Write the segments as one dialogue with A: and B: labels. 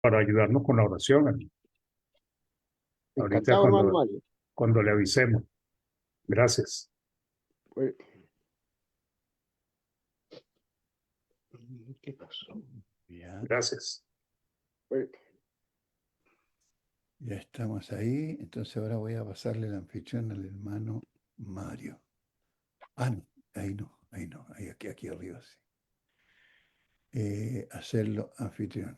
A: para ayudarnos con la oración. Ahorita
B: Encantado, hermano Mario.
A: cuando le avisemos. Gracias.
B: Pues, ¿qué pasó?
C: Ya,
A: Gracias.
B: Pues,
C: ya estamos ahí. Entonces ahora voy a pasarle la anfitrión al hermano Mario. Ah, no, ahí no, ahí aquí arriba, sí. Hacerlo anfitrión.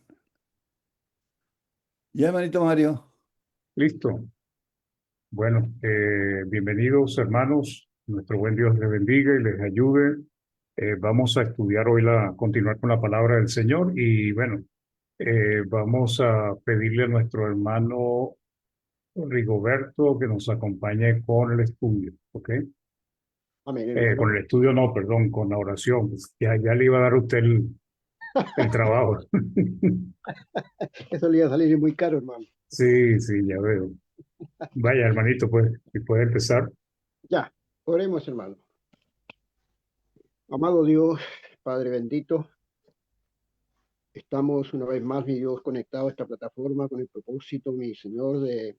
C: Ya, hermanito Mario.
A: Listo. Bueno, bienvenidos hermanos. Nuestro buen Dios les bendiga y les ayude. Vamos a estudiar hoy continuar con la palabra del Señor y bueno, vamos a pedirle a nuestro hermano Rigoberto que nos acompañe con el estudio, ¿ok?
B: amén, hermano.
A: Con el estudio no, perdón, con la oración. Ya le iba a dar a usted el trabajo.
B: Eso le iba a salir muy caro, hermano.
A: Sí, sí, ya veo. Vaya, hermanito, pues, si puede empezar.
B: Ya, oremos, hermano. Amado Dios, Padre bendito, estamos una vez más, mi Dios, conectados a esta plataforma con el propósito, mi Señor, de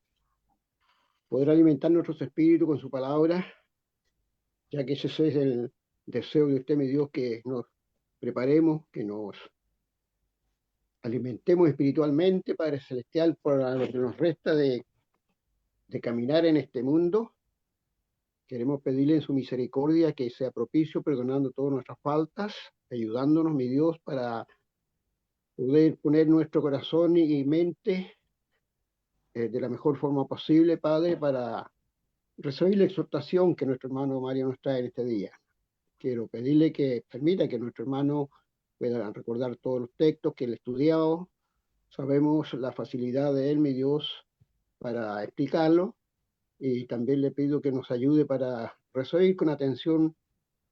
B: poder alimentar nuestros espíritus con su palabra, ya que ese es el deseo de usted, mi Dios, que nos preparemos, que nos alimentemos espiritualmente, Padre Celestial, para lo que nos resta de caminar en este mundo. Queremos pedirle en su misericordia que sea propicio, perdonando todas nuestras faltas, ayudándonos, mi Dios, para poder poner nuestro corazón y mente de la mejor forma posible, Padre, para recibir la exhortación que nuestro hermano Mario nos trae en este día. Quiero pedirle que permita que nuestro hermano pueda recordar todos los textos que él ha estudiado. Sabemos la facilidad de él, mi Dios, para explicarlo, y también le pido que nos ayude para recibir con atención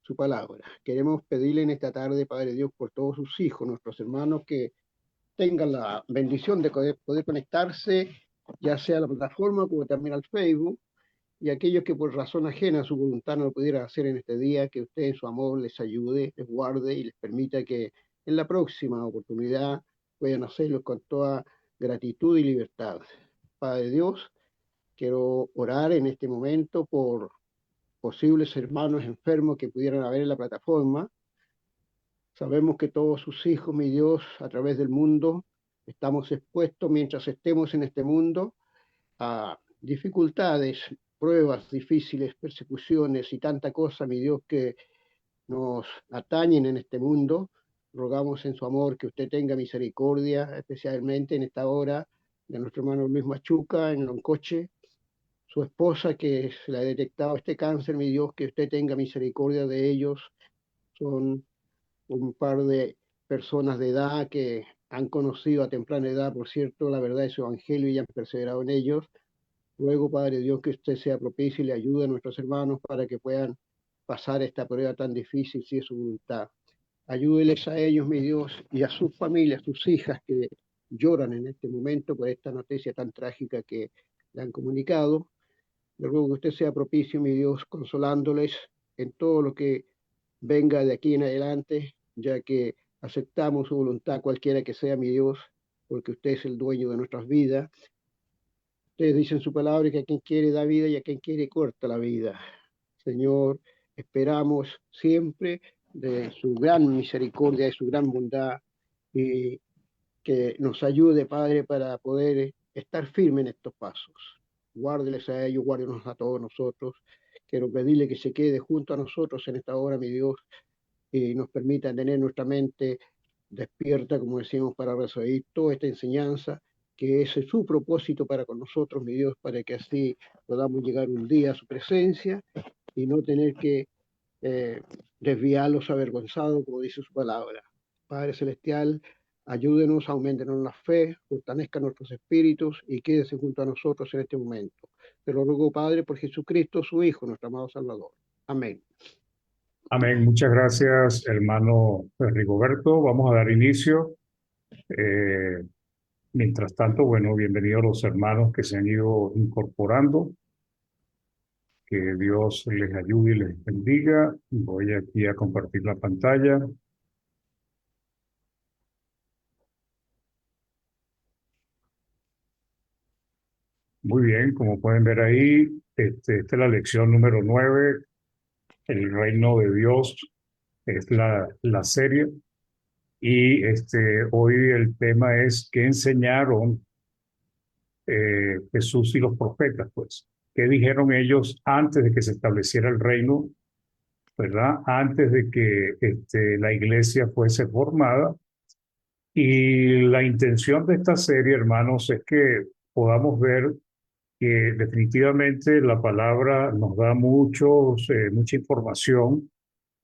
B: su palabra. Queremos pedirle en esta tarde, Padre Dios, por todos sus hijos, nuestros hermanos, que tengan la bendición de poder conectarse, ya sea a la plataforma como también al Facebook, y aquellos que por razón ajena a su voluntad no lo pudieran hacer en este día, que usted en su amor les ayude, les guarde y les permita que en la próxima oportunidad puedan hacerlo con toda gratitud y libertad. Padre Dios, quiero orar en este momento por posibles hermanos enfermos que pudieran haber en la plataforma. Sabemos que todos sus hijos, mi Dios, a través del mundo, estamos expuestos mientras estemos en este mundo a dificultades, pruebas difíciles, persecuciones y tanta cosa, mi Dios, que nos atañen en este mundo. Rogamos en su amor que usted tenga misericordia, especialmente en esta hora de nuestro hermano Luis Machuca en Loncoche, su esposa que se le ha detectado este cáncer, mi Dios, que usted tenga misericordia de ellos. Son un par de personas de edad que han conocido a temprana edad, por cierto, la verdad de su evangelio y han perseverado en ellos. Luego, Padre Dios, que usted sea propicio y le ayude a nuestros hermanos para que puedan pasar esta prueba tan difícil si es su voluntad. Ayúdeles a ellos, mi Dios, y a sus familias, sus hijas que lloran en este momento por esta noticia tan trágica que le han comunicado. Le ruego que usted sea propicio, mi Dios, consolándoles en todo lo que venga de aquí en adelante, ya que aceptamos su voluntad, cualquiera que sea mi Dios, porque usted es el dueño de nuestras vidas. Usted dice en su palabra que a quien quiere da vida y a quien quiere corta la vida. Señor, esperamos siempre de su gran misericordia y su gran bondad y que nos ayude, Padre, para poder estar firme en estos pasos. Guárdeles a ellos, guárdenos a todos nosotros. Quiero pedirle que se quede junto a nosotros en esta hora, mi Dios, y nos permita tener nuestra mente despierta, como decimos, para recibir toda esta enseñanza, que ese es su propósito para con nosotros, mi Dios, para que así podamos llegar un día a su presencia y no tener que eh, desviarlos avergonzados, como dice su palabra. Padre Celestial, ayúdenos, aumentenos la fe, fortalezca nuestros espíritus y quédese junto a nosotros en este momento. Te lo ruego, Padre, por Jesucristo, su Hijo, nuestro amado Salvador. Amén.
A: Amén. Muchas gracias, hermano Rigoberto. Vamos a dar inicio. Eh, Mientras tanto, bueno, bienvenidos los hermanos que se han ido incorporando. Que Dios les ayude y les bendiga. Voy aquí a compartir la pantalla. Muy bien, como pueden ver ahí, esta es la lección número 9, el reino de Dios, es la serie. Y hoy el tema es qué enseñaron Jesús y los profetas, pues. ¿Qué dijeron ellos antes de que se estableciera el reino, verdad? Antes de que la iglesia fuese formada. Y la intención de esta serie, hermanos, es que podamos ver que definitivamente la palabra nos da mucha información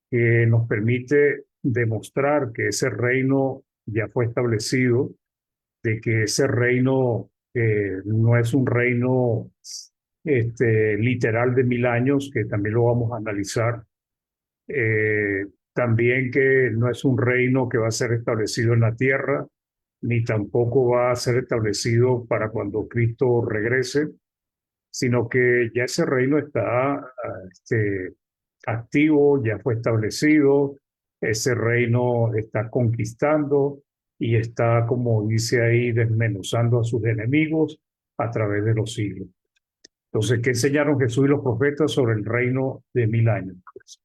A: que nos permite demostrar que ese reino ya fue establecido, de que ese reino no es un reino literal de 1000 años, que también lo vamos a analizar. También que no es un reino que va a ser establecido en la tierra, ni tampoco va a ser establecido para cuando Cristo regrese, sino que ya ese reino está activo, ya fue establecido, ese reino está conquistando y está, como dice ahí, desmenuzando a sus enemigos a través de los siglos. Entonces, ¿qué enseñaron Jesús y los profetas sobre el reino de 1000 años? Pues,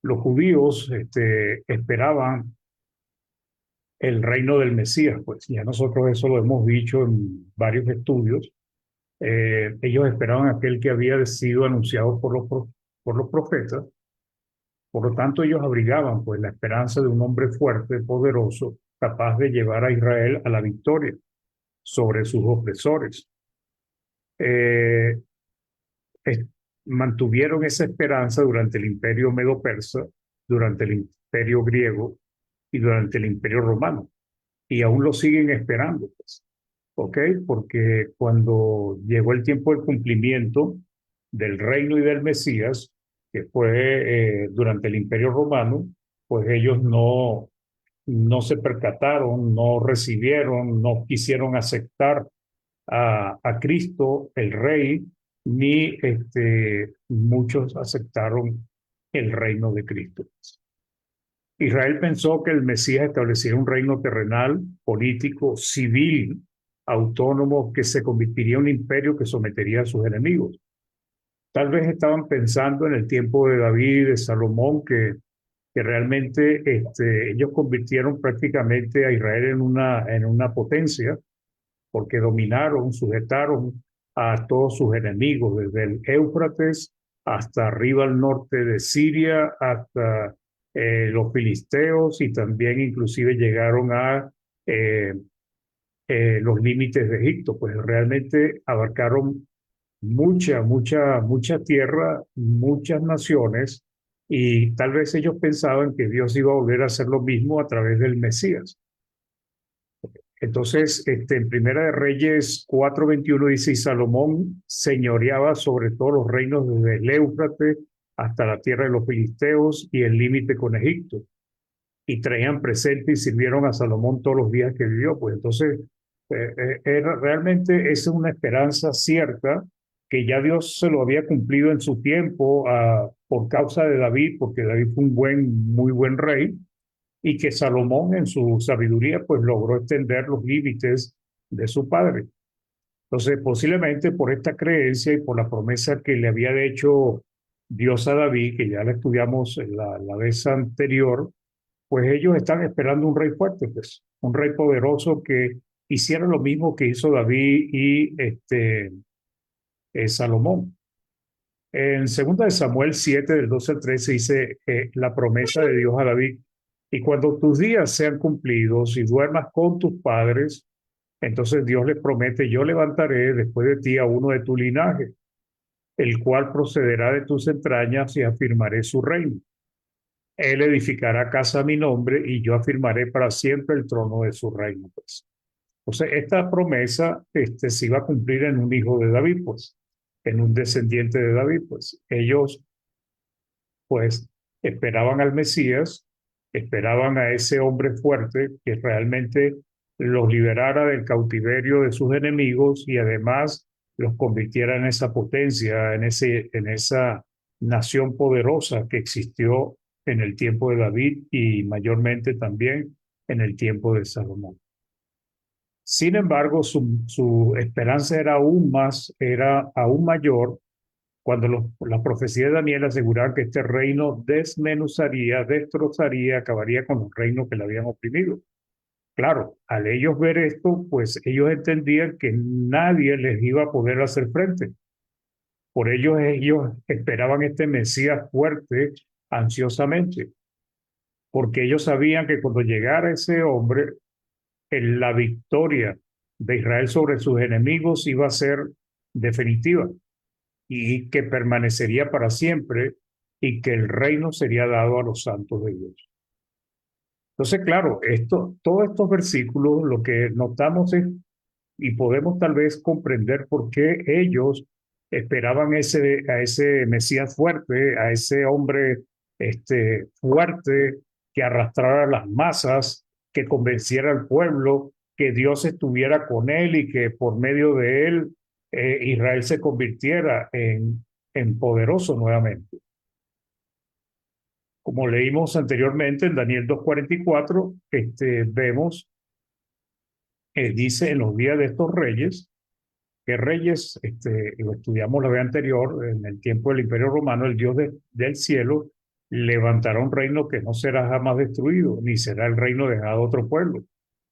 A: los judíos esperaban el reino del Mesías, pues ya nosotros eso lo hemos dicho en varios estudios. Ellos esperaban aquel que había sido anunciado por los profetas. Por lo tanto, ellos abrigaban pues la esperanza de un hombre fuerte, poderoso, capaz de llevar a Israel a la victoria sobre sus opresores. Eh, es- Mantuvieron esa esperanza durante el imperio medo-persa, durante el imperio griego y durante el imperio romano. Y aún lo siguen esperando, pues. ¿Ok? Porque cuando llegó el tiempo del cumplimiento del reino y del Mesías, que fue durante el Imperio Romano, pues ellos no se percataron, no recibieron, no quisieron aceptar a Cristo, el Rey, ni muchos aceptaron el reino de Cristo. Israel pensó que el Mesías estableciera un reino terrenal, político, civil, autónomo, que se convertiría en un imperio que sometería a sus enemigos. Tal vez estaban pensando en el tiempo de David, de Salomón, que realmente ellos convirtieron prácticamente a Israel en una potencia, porque dominaron, sujetaron a todos sus enemigos, desde el Éufrates hasta arriba al norte de Siria, hasta los filisteos, y también inclusive llegaron a eh, los límites de Egipto, pues realmente abarcaron mucha tierra, muchas naciones, y tal vez ellos pensaban que Dios iba a volver a hacer lo mismo a través del Mesías. Entonces, en Primera de Reyes 4:21 dice, y Salomón señoreaba sobre todos los reinos desde el Éufrates hasta la tierra de los filisteos y el límite con Egipto. Y traían presente y sirvieron a Salomón todos los días que vivió. Pues entonces, realmente esa es una esperanza cierta que ya Dios se lo había cumplido en su tiempo por causa de David, porque David fue muy buen rey, y que Salomón en su sabiduría pues logró extender los límites de su padre. Entonces, posiblemente por esta creencia y por la promesa que le había hecho Dios a David, que ya la estudiamos la vez anterior, pues ellos están esperando un rey fuerte, pues, un rey poderoso que hiciera lo mismo que hizo David y Salomón. En 2 de Samuel 7, del 12 al 13, dice la promesa de Dios a David. Y cuando tus días sean cumplidos y duermas con tus padres, entonces Dios les promete, yo levantaré después de ti a uno de tu linaje, el cual procederá de tus entrañas y afirmaré su reino. Él edificará casa a mi nombre y yo afirmaré para siempre el trono de su reino. Pues. Entonces, esta promesa se iba a cumplir en un hijo de David, pues, en un descendiente de David, pues. Ellos pues esperaban al Mesías, esperaban a ese hombre fuerte que realmente los liberara del cautiverio de sus enemigos y además los convirtiera en esa potencia, en esa nación poderosa que existió en el tiempo de David y mayormente también en el tiempo de Salomón. Sin embargo, su esperanza era aún mayor cuando las profecías de Daniel aseguraban que este reino desmenuzaría, destrozaría, acabaría con los reinos que le habían oprimido. Claro, al ellos ver esto, pues ellos entendían que nadie les iba a poder hacer frente. Por ellos esperaban este Mesías fuerte ansiosamente, porque ellos sabían que cuando llegara ese hombre, la victoria de Israel sobre sus enemigos iba a ser definitiva y que permanecería para siempre y que el reino sería dado a los santos de Dios. Entonces, claro, todos estos versículos lo que notamos es, y podemos tal vez comprender por qué ellos esperaban a ese Mesías fuerte, a ese hombre fuerte que arrastrara las masas, que convenciera al pueblo, que Dios estuviera con él y que por medio de él Israel se convirtiera en poderoso nuevamente. Como leímos anteriormente en Daniel 2:44, vemos, dice en los días de estos reyes, que reyes, lo estudiamos la vez anterior, en el tiempo del Imperio Romano, el Dios del cielo levantará un reino que no será jamás destruido, ni será el reino dejado a otro pueblo.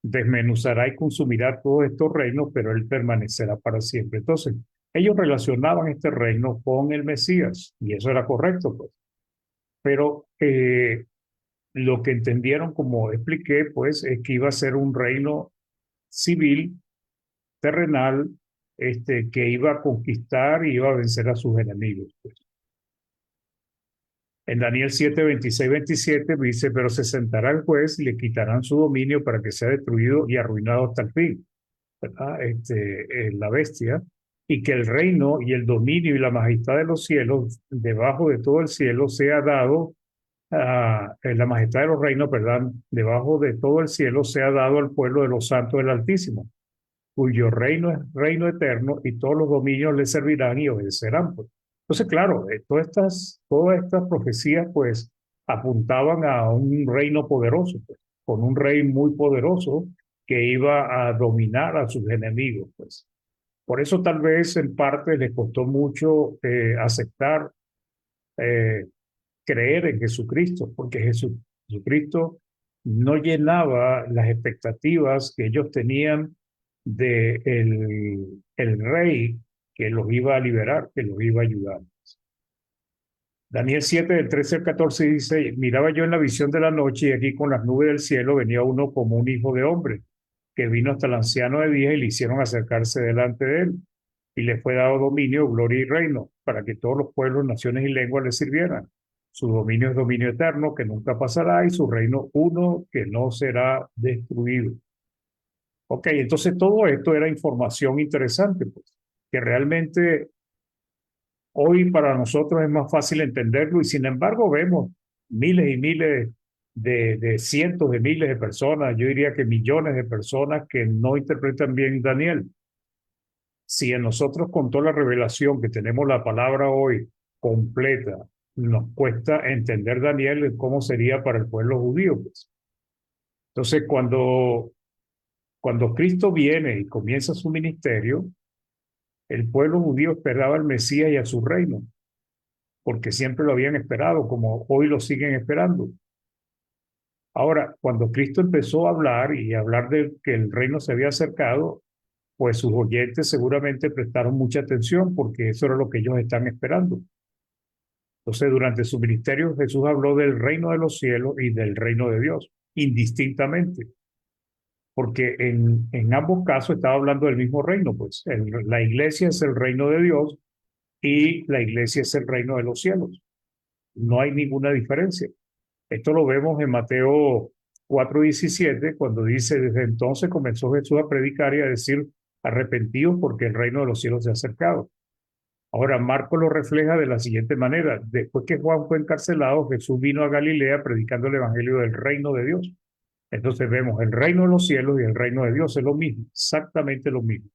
A: Desmenuzará y consumirá todos estos reinos, pero él permanecerá para siempre. Entonces, ellos relacionaban este reino con el Mesías, y eso era correcto, pues. Pero lo que entendieron, como expliqué, pues, es que iba a ser un reino civil, terrenal, que iba a conquistar y iba a vencer a sus enemigos, pues. En Daniel 7, 26, 27 dice, pero se sentará el juez y le quitarán su dominio para que sea destruido y arruinado hasta el fin, ¿verdad? La bestia, y que el reino y el dominio y la majestad de los cielos, debajo de todo el cielo, sea dado la majestad de los reinos, perdón, debajo de todo el cielo sea dado al pueblo de los santos del Altísimo, cuyo reino es reino eterno y todos los dominios le servirán y obedecerán, pues. Entonces, claro, todas estas profecías pues apuntaban a un reino poderoso, pues, con un rey muy poderoso que iba a dominar a sus enemigos, pues. Por eso tal vez en parte les costó mucho aceptar, eh, creer en Jesucristo, porque Jesucristo no llenaba las expectativas que ellos tenían de el rey que los iba a liberar, que los iba a ayudar. Daniel 7, del 13 al 14 dice, miraba yo en la visión de la noche y aquí con las nubes del cielo venía uno como un hijo de hombre, que vino hasta el anciano de días y le hicieron acercarse delante de él. Y le fue dado dominio, gloria y reino, para que todos los pueblos, naciones y lenguas le sirvieran. Su dominio es dominio eterno, que nunca pasará, y su reino uno, que no será destruido. Ok, entonces todo esto era información interesante, pues, que realmente hoy para nosotros es más fácil entenderlo y sin embargo vemos miles y miles de cientos de miles de personas, yo diría que millones de personas que no interpretan bien Daniel. Si en nosotros con toda la revelación que tenemos la palabra hoy completa, nos cuesta entender Daniel cómo sería para el pueblo judío, pues. Entonces, cuando Cristo viene y comienza su ministerio, el pueblo judío esperaba al Mesías y a su reino, porque siempre lo habían esperado, como hoy lo siguen esperando. Ahora, cuando Cristo empezó a hablar y a hablar de que el reino se había acercado, pues sus oyentes seguramente prestaron mucha atención porque eso era lo que ellos están esperando. Entonces, durante su ministerio, Jesús habló del reino de los cielos y del reino de Dios, indistintamente, porque en ambos casos estaba hablando del mismo reino, pues la iglesia es el reino de Dios y la iglesia es el reino de los cielos. No hay ninguna diferencia. Esto lo vemos en Mateo 4:17, cuando dice, desde entonces comenzó Jesús a predicar y a decir, arrepentidos porque el reino de los cielos se ha acercado. Ahora, Marcos lo refleja de la siguiente manera. Después que Juan fue encarcelado, Jesús vino a Galilea predicando el evangelio del reino de Dios. Entonces vemos el reino de los cielos y el reino de Dios es lo mismo, exactamente lo mismo.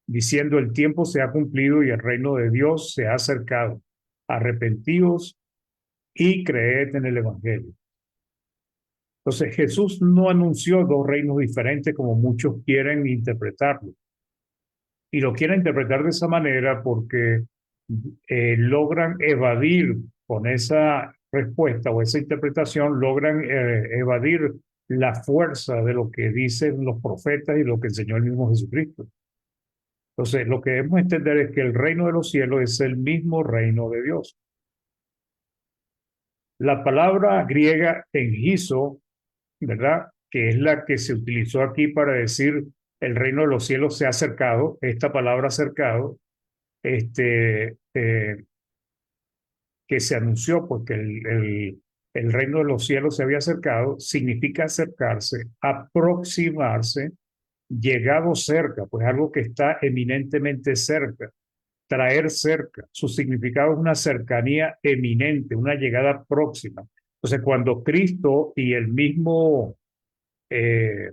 A: Diciendo el tiempo se ha cumplido y el reino de Dios se ha acercado. Arrepentidos y creed en el evangelio. Entonces Jesús no anunció dos reinos diferentes como muchos quieren interpretarlo. Y lo quieren interpretar de esa manera porque logran evadir con esa respuesta o esa interpretación, logran evadir la fuerza de lo que dicen los profetas y lo que enseñó el mismo Jesucristo. Entonces, lo que debemos entender es que el reino de los cielos es el mismo reino de Dios. La palabra griega engizo, ¿verdad? Que es la que se utilizó aquí para decir el reino de los cielos se ha acercado, esta palabra acercado, que se anunció porque el reino de los cielos se había acercado, significa acercarse, aproximarse, llegado cerca, pues algo que está eminentemente cerca, traer cerca. Su significado es una cercanía eminente, una llegada próxima. Entonces, cuando Cristo y el mismo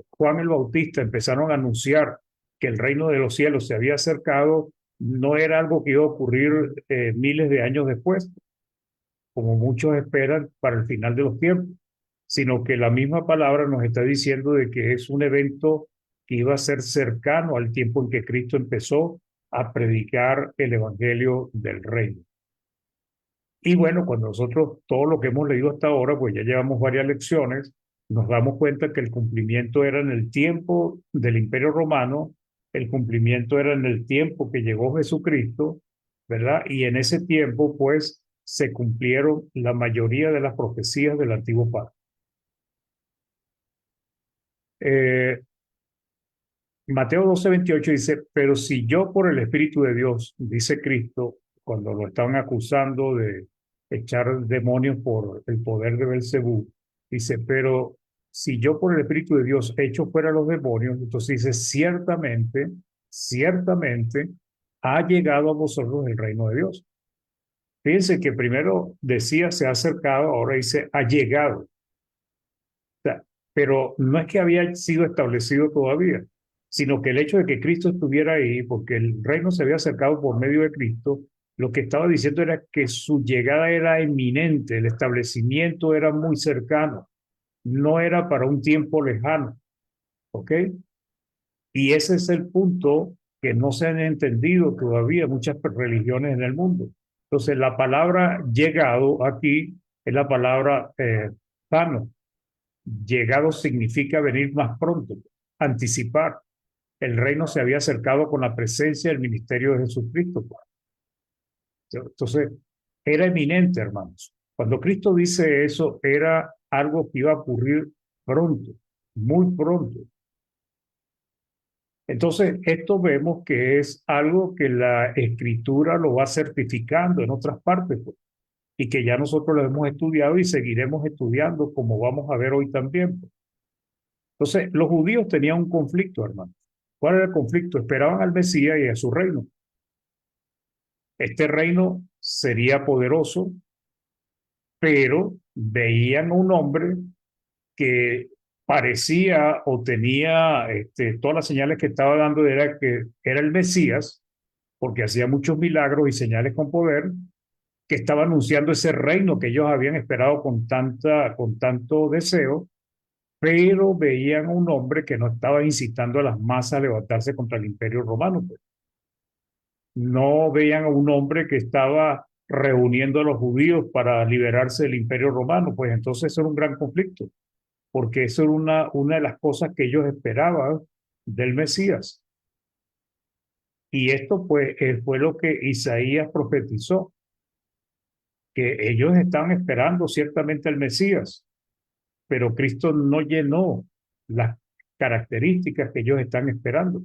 A: Juan el Bautista empezaron a anunciar que el reino de los cielos se había acercado, no era algo que iba a ocurrir miles de años después, como muchos esperan para el final de los tiempos, sino que la misma palabra nos está diciendo de que es un evento que iba a ser cercano al tiempo en que Cristo empezó a predicar el evangelio del reino. Y bueno, cuando nosotros todo lo que hemos leído hasta ahora, pues ya llevamos varias lecciones, nos damos cuenta que el cumplimiento era en el tiempo del Imperio Romano, el cumplimiento era en el tiempo que llegó Jesucristo, ¿verdad? Y en ese tiempo, pues, se cumplieron la mayoría de las profecías del antiguo pacto. Mateo 12:28 dice, pero si yo por el Espíritu de Dios, dice Cristo, cuando lo estaban acusando de echar demonios por el poder de Belcebú, dice, pero si yo por el Espíritu de Dios echo fuera los demonios, entonces dice, ciertamente, ciertamente ha llegado a vosotros el reino de Dios. Fíjense que primero decía se ha acercado, ahora dice ha llegado. O sea, pero no es que había sido establecido todavía, sino que el hecho de que Cristo estuviera ahí, porque el reino se había acercado por medio de Cristo, lo que estaba diciendo era que su llegada era inminente, el establecimiento era muy cercano, no era para un tiempo lejano, ¿ok? Y ese es el punto que no se han entendido todavía muchas religiones en el mundo. Entonces, la palabra llegado aquí es la palabra sano. Llegado significa venir más pronto, anticipar. El reino se había acercado con la presencia del ministerio de Jesucristo. Entonces, era eminente, hermanos. Cuando Cristo dice eso, era algo que iba a ocurrir pronto, muy pronto. Entonces, esto vemos que es algo que la Escritura lo va certificando en otras partes, pues, y que ya nosotros lo hemos estudiado y seguiremos estudiando, como vamos a ver hoy también, pues. Entonces, los judíos tenían un conflicto, hermanos. ¿Cuál era el conflicto? Esperaban al Mesías y a su reino. Este reino sería poderoso, pero veían a un hombre que parecía o tenía todas las señales que estaba dando era que era el Mesías, porque hacía muchos milagros y señales con poder, que estaba anunciando ese reino que ellos habían esperado con tanto deseo, pero veían a un hombre que no estaba incitando a las masas a levantarse contra el Imperio Romano, pues. No veían a un hombre que estaba reuniendo a los judíos para liberarse del Imperio Romano, pues entonces eso era un gran conflicto, porque eso era una de las cosas que ellos esperaban del Mesías. Y esto pues fue lo que Isaías profetizó, que ellos estaban esperando ciertamente al Mesías, pero Cristo no llenó las características que ellos están esperando.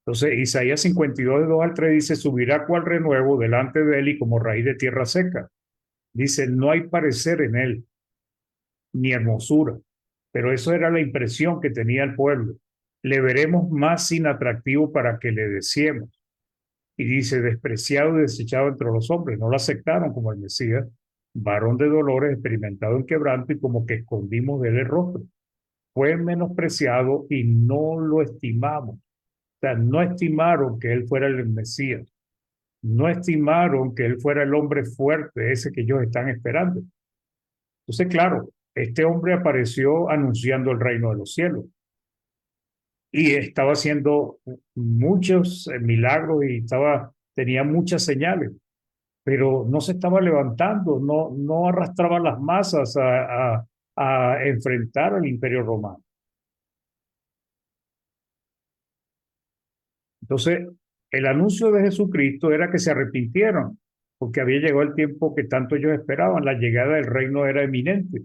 A: Entonces, Isaías 52, de 2 al 3 dice, subirá cual renuevo delante de él y como raíz de tierra seca. Dice, no hay parecer en él, ni hermosura. Pero eso era la impresión que tenía el pueblo. Le veremos más inatractivo para que le deseemos. Y dice, despreciado y desechado entre los hombres. No lo aceptaron como el Mesías, varón de dolores, experimentado en quebranto y como que escondimos de él el rostro. Fue menospreciado y no lo estimamos. O sea, no estimaron que él fuera el Mesías. No estimaron que él fuera el hombre fuerte, ese que ellos están esperando. Entonces, claro, este hombre apareció anunciando el reino de los cielos y estaba haciendo muchos milagros y tenía muchas señales, pero no se estaba levantando, no arrastraba las masas a enfrentar al imperio romano. Entonces, el anuncio de Jesucristo era que se arrepintieran, porque había llegado el tiempo que tanto ellos esperaban, la llegada del reino era eminente.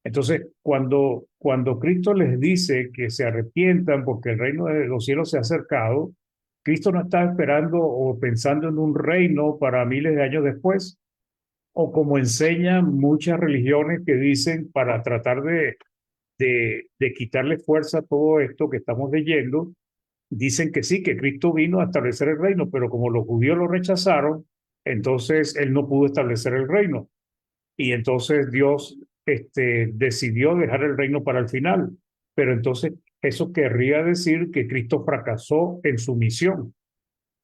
A: Entonces, cuando Cristo les dice que se arrepientan porque el reino de los cielos se ha acercado, Cristo no está esperando o pensando en un reino para miles de años después, o como enseñan muchas religiones que dicen para tratar de quitarle fuerza a todo esto que estamos leyendo, dicen que sí, que Cristo vino a establecer el reino, pero como los judíos lo rechazaron, entonces él no pudo establecer el reino. Y entonces Dios decidió dejar el reino para el final. Pero entonces eso querría decir que Cristo fracasó en su misión,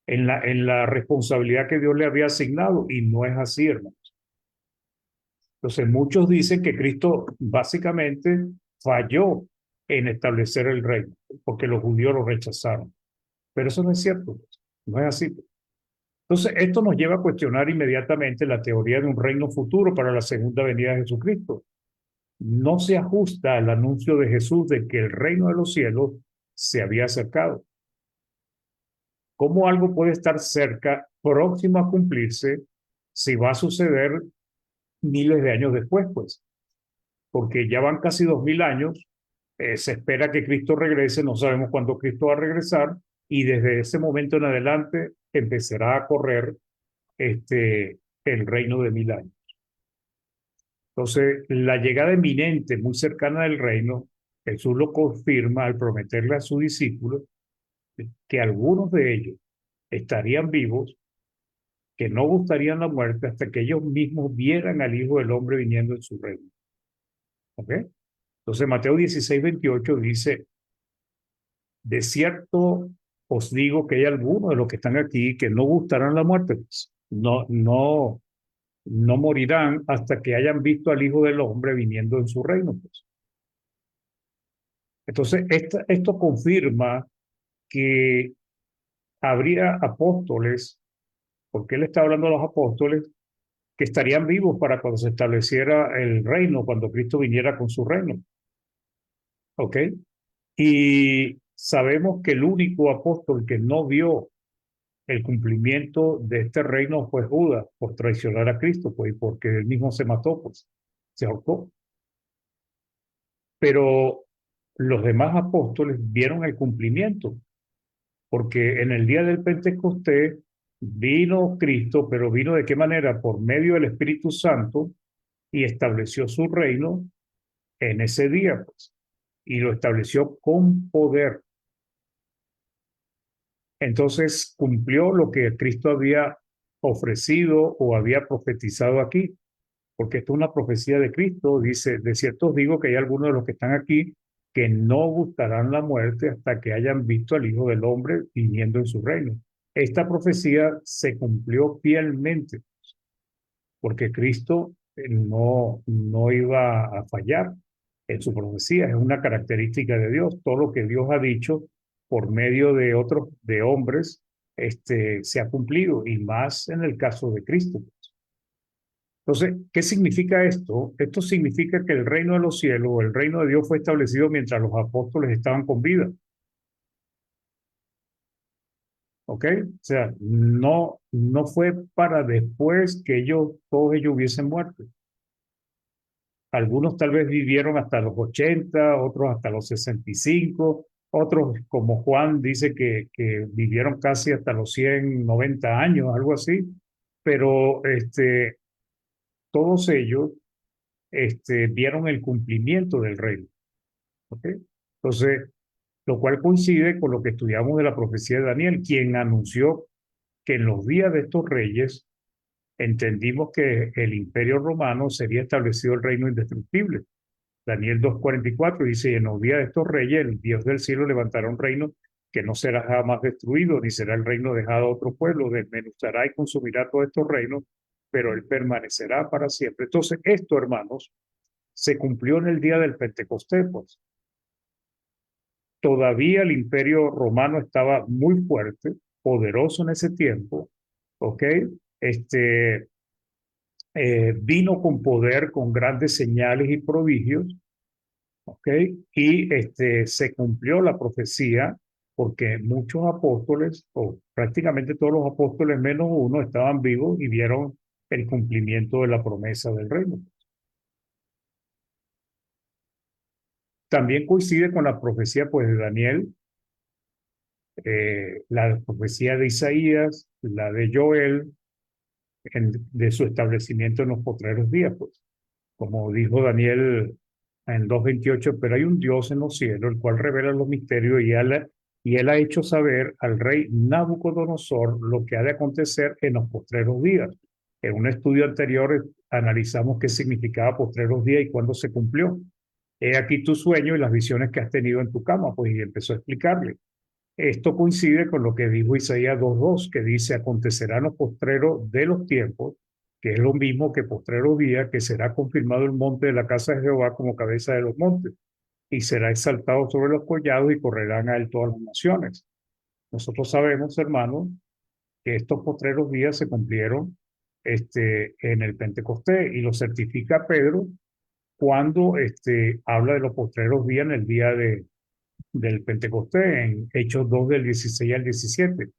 A: en la responsabilidad que Dios le había asignado, y no es así, hermanos. Entonces muchos dicen que Cristo básicamente falló en establecer el reino, porque los judíos lo rechazaron. Pero eso no es cierto, no es así. Entonces, esto nos lleva a cuestionar inmediatamente la teoría de un reino futuro para la segunda venida de Jesucristo. No se ajusta al anuncio de Jesús de que el reino de los cielos se había acercado. ¿Cómo algo puede estar cerca, próximo a cumplirse, si va a suceder miles de años después, pues? Porque ya van casi 2000 años, se espera que Cristo regrese, no sabemos cuándo Cristo va a regresar, y desde ese momento en adelante empezará a correr el reino de 1000 años. Entonces, la llegada eminente, muy cercana del reino, Jesús lo confirma al prometerle a sus discípulos que algunos de ellos estarían vivos, que no gustarían la muerte hasta que ellos mismos vieran al Hijo del Hombre viniendo en su reino. ¿Ok? Entonces, Mateo 16:28 dice, de cierto os digo que hay algunos de los que están aquí que no gustarán la muerte. No morirán hasta que hayan visto al Hijo del Hombre viniendo en su reino, pues. Entonces, esto confirma que habría apóstoles, porque él está hablando a los apóstoles, que estarían vivos para cuando se estableciera el reino, cuando Cristo viniera con su reino. ¿Ok? Y sabemos que el único apóstol que no vio el cumplimiento de este reino fue Judas, por traicionar a Cristo, pues, porque él mismo se mató, pues, se ahorcó. Pero los demás apóstoles vieron el cumplimiento, porque en el día del Pentecostés vino Cristo, pero vino ¿de qué manera? Por medio del Espíritu Santo, y estableció su reino en ese día, pues, y lo estableció con poder. Entonces cumplió lo que Cristo había ofrecido o había profetizado aquí, porque esto es una profecía de Cristo. Dice, de cierto os digo que hay algunos de los que están aquí que no gustarán la muerte hasta que hayan visto al Hijo del Hombre viniendo en su reino. Esta profecía se cumplió fielmente, porque Cristo no iba a fallar en su profecía. Es una característica de Dios. Todo lo que Dios ha dicho por medio de hombres, se ha cumplido, y más en el caso de Cristo. Entonces, ¿qué significa esto? Esto significa que el reino de los cielos o el reino de Dios fue establecido mientras los apóstoles estaban con vida. ¿Ok? O sea, no fue para después que todos ellos hubiesen muerto. Algunos tal vez vivieron hasta los 80, otros hasta los 65, otros como Juan dice que vivieron casi hasta los 190 años, algo así, pero todos ellos vieron el cumplimiento del reino. ¿Ok? Entonces, lo cual coincide con lo que estudiamos de la profecía de Daniel, quien anunció que en los días de estos reyes entendimos que el imperio romano sería establecido el reino indestructible. Daniel 2:44 dice, y en los días de estos reyes el Dios del cielo levantará un reino que no será jamás destruido, ni será el reino dejado a otro pueblo, desmenuzará y consumirá todos estos reinos pero Él permanecerá para siempre. Entonces, esto, hermanos, se cumplió en el día del Pentecostés, pues. Todavía el imperio romano estaba muy fuerte, poderoso en ese tiempo, ¿ok? Este, vino con poder, con grandes señales y prodigios, ¿ok? Y se cumplió la profecía porque muchos apóstoles, o prácticamente todos los apóstoles menos uno, estaban vivos y vieron el cumplimiento de la promesa del reino. También coincide con la profecía pues, de Daniel, la profecía de Isaías, la de Joel, de su establecimiento en los postreros días. Pues. Como dijo Daniel en 2:28, pero hay un Dios en los cielos, el cual revela los misterios y él ha hecho saber al rey Nabucodonosor lo que ha de acontecer en los postreros días. En un estudio anterior analizamos qué significaba postreros días y cuándo se cumplió. He aquí tu sueño y las visiones que has tenido en tu cama, pues, y empezó a explicarle. Esto coincide con lo que dijo Isaías 2:2, que dice, acontecerán los postreros de los tiempos, que es lo mismo que postrero día, que será confirmado el monte de la casa de Jehová como cabeza de los montes, y será exaltado sobre los collados y correrán a él todas las naciones. Nosotros sabemos, hermanos, que estos postreros días se cumplieron en el Pentecostés, y lo certifica Pedro cuando habla de los postreros días en el día del Pentecostés, en Hechos 2 del 16 al 17.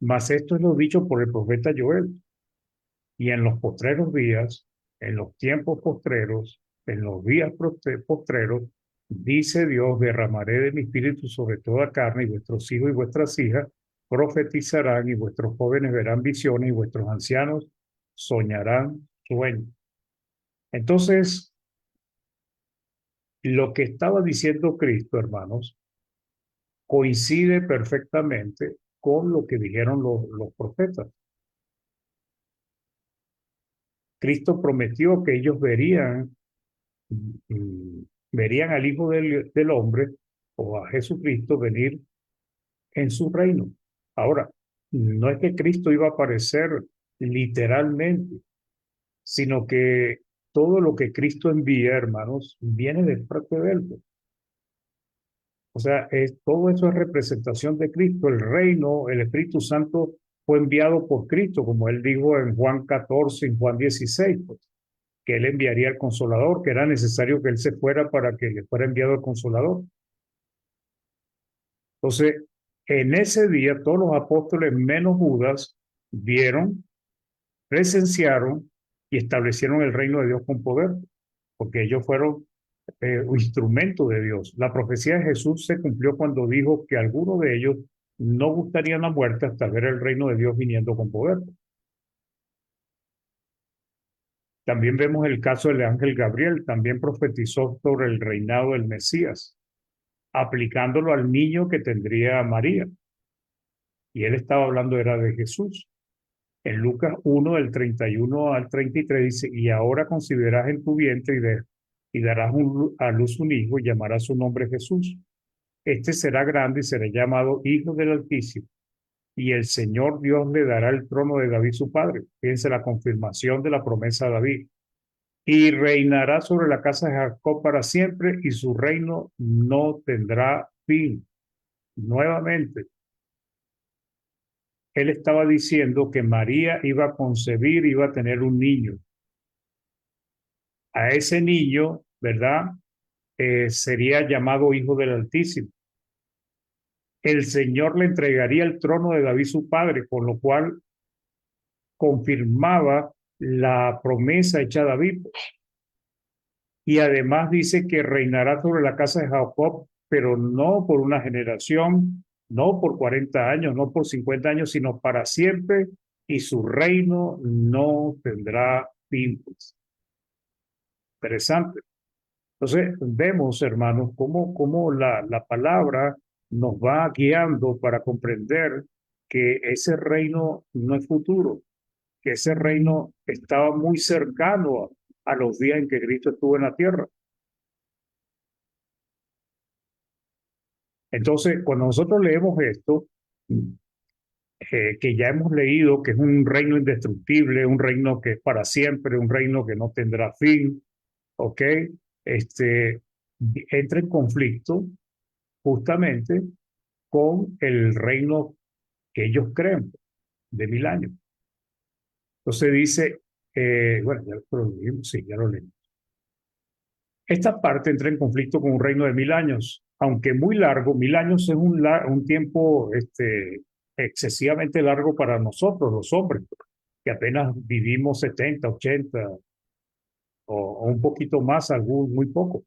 A: Mas esto es lo dicho por el profeta Joel. Y en los postreros días, en los tiempos postreros, en los días postreros, dice Dios, derramaré de mi espíritu sobre toda carne, y vuestros hijos y vuestras hijas profetizarán, y vuestros jóvenes verán visiones, y vuestros ancianos soñarán sueños. Entonces, lo que estaba diciendo Cristo, hermanos, coincide perfectamente con lo que dijeron los profetas. Cristo prometió que ellos verían al Hijo del Hombre o a Jesucristo venir en su reino. Ahora, no es que Cristo iba a aparecer literalmente, sino que todo lo que Cristo envía, hermanos, viene de parte de él. O sea, todo eso es representación de Cristo. El reino, el Espíritu Santo fue enviado por Cristo, como él dijo en Juan 14, en Juan 16, pues, que él enviaría al Consolador, que era necesario que él se fuera para que le fuera enviado el Consolador. Entonces, en ese día, todos los apóstoles, menos Judas, vieron, presenciaron y establecieron el reino de Dios con poder, porque ellos fueron un instrumento de Dios. La profecía de Jesús se cumplió cuando dijo que algunos de ellos no gustarían la muerte hasta ver el reino de Dios viniendo con poder. También vemos el caso del ángel Gabriel, también profetizó sobre el reinado del Mesías, aplicándolo al niño que tendría María. Y él estaba hablando, era de Jesús. En Lucas 1, del 31 al 33, dice, y ahora concebirás en tu vientre y darás a luz un hijo y llamarás su nombre Jesús. Este será grande y será llamado Hijo del Altísimo. Y el Señor Dios le dará el trono de David su padre. Fíjense la confirmación de la promesa de David. Y reinará sobre la casa de Jacob para siempre, y su reino no tendrá fin. Nuevamente, él estaba diciendo que María iba a concebir, iba a tener un niño. A ese niño, ¿verdad? Sería llamado Hijo del Altísimo. El Señor le entregaría el trono de David su padre, con lo cual confirmaba la promesa hecha a David. Y además dice que reinará sobre la casa de Jacob, pero no por una generación, no por 40 años, no por 50 años, sino para siempre, y su reino no tendrá fin. Interesante. Entonces, vemos, hermanos, cómo la palabra nos va guiando para comprender que ese reino no es futuro, que ese reino estaba muy cercano a los días en que Cristo estuvo en la tierra. Entonces, cuando nosotros leemos esto, que ya hemos leído que es un reino indestructible, un reino que es para siempre, un reino que no tendrá fin, ¿ok? Este, entra en conflicto justamente con el reino que ellos creen de 1000 años. Entonces dice, bueno, ya lo leímos, sí, ya lo leímos. Esta parte entra en conflicto con un reino de 1000 años, aunque muy largo. 1000 años es un tiempo excesivamente largo para nosotros, los hombres, que apenas vivimos 70, 80 o un poquito más, algún, muy poco.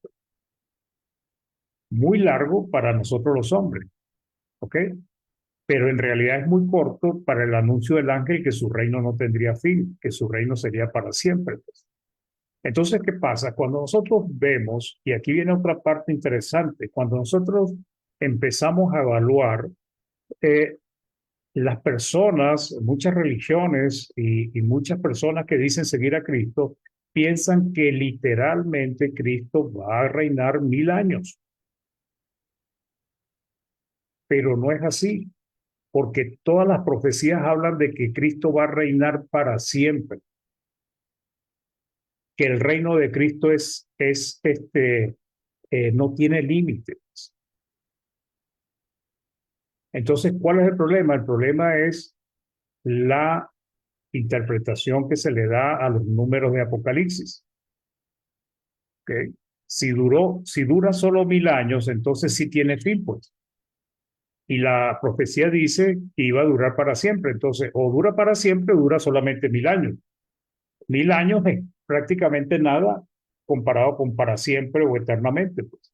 A: Muy largo para nosotros los hombres, ¿ok? Pero en realidad es muy corto para el anuncio del ángel que su reino no tendría fin, que su reino sería para siempre, pues. Entonces, ¿qué pasa? Cuando nosotros vemos, y aquí viene otra parte interesante, cuando nosotros empezamos a evaluar eh, las personas, muchas religiones y muchas personas que dicen seguir a Cristo, piensan que literalmente Cristo va a reinar 1000 años, pero no es así, porque todas las profecías hablan de que Cristo va a reinar para siempre, que el reino de Cristo no tiene límites. Entonces, ¿cuál es el problema? El problema es la interpretación que se le da a los números de Apocalipsis. ¿Okay? Si dura solo 1000 años, entonces sí tiene fin, pues. Y la profecía dice que iba a durar para siempre. Entonces, o dura para siempre o dura solamente 1000 años. 1000 años es prácticamente nada comparado con para siempre o eternamente, pues.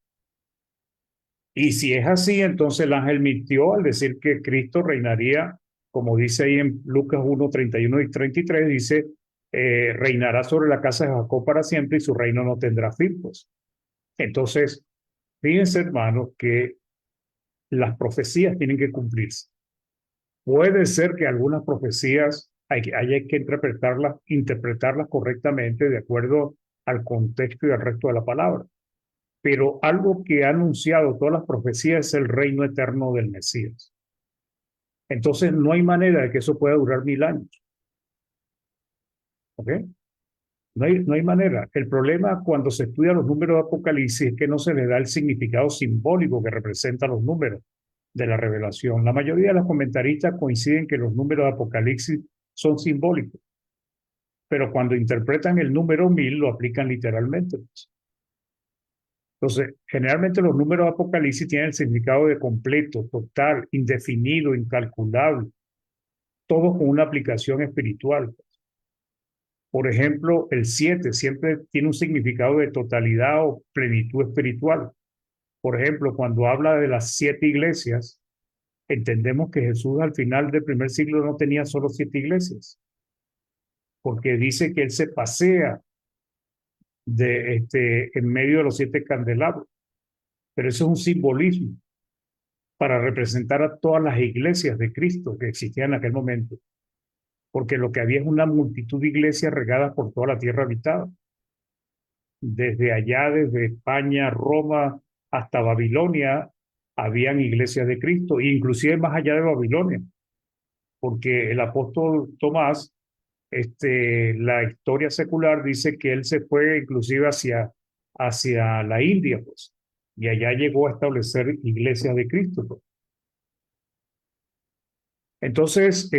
A: Y si es así, entonces el ángel mintió al decir que Cristo reinaría, como dice ahí en Lucas 1, 31 y 33, dice, reinará sobre la casa de Jacob para siempre y su reino no tendrá fin, pues. Entonces, fíjense, hermanos, que las profecías tienen que cumplirse. Puede ser que algunas profecías haya que interpretarlas correctamente de acuerdo al contexto y al resto de la palabra. Pero algo que ha anunciado todas las profecías es el reino eterno del Mesías. Entonces no hay manera de que eso pueda durar 1000 años. ¿Ok? No hay manera. El problema cuando se estudia los números de Apocalipsis es que no se le da el significado simbólico que representan los números de la revelación. La mayoría de los comentaristas coinciden que los números de Apocalipsis son simbólicos, pero cuando interpretan el número 1000 lo aplican literalmente. Entonces, generalmente los números de Apocalipsis tienen el significado de completo, total, indefinido, incalculable, todo con una aplicación espiritual. Por ejemplo, el 7 siempre tiene un significado de totalidad o plenitud espiritual. Por ejemplo, cuando habla de las 7 iglesias, entendemos que Jesús al final del primer siglo no tenía solo 7 iglesias, porque dice que él se pasea en medio de los 7 candelabros, pero eso es un simbolismo para representar a todas las iglesias de Cristo que existían en aquel momento, porque lo que había es una multitud de iglesias regadas por toda la tierra habitada, desde allá, desde España, Roma, hasta Babilonia, habían iglesias de Cristo, e inclusive más allá de Babilonia, porque el apóstol Tomás, la historia secular dice que él se fue inclusive hacia la India, pues, y allá llegó a establecer iglesias de Cristo, pues. Entonces,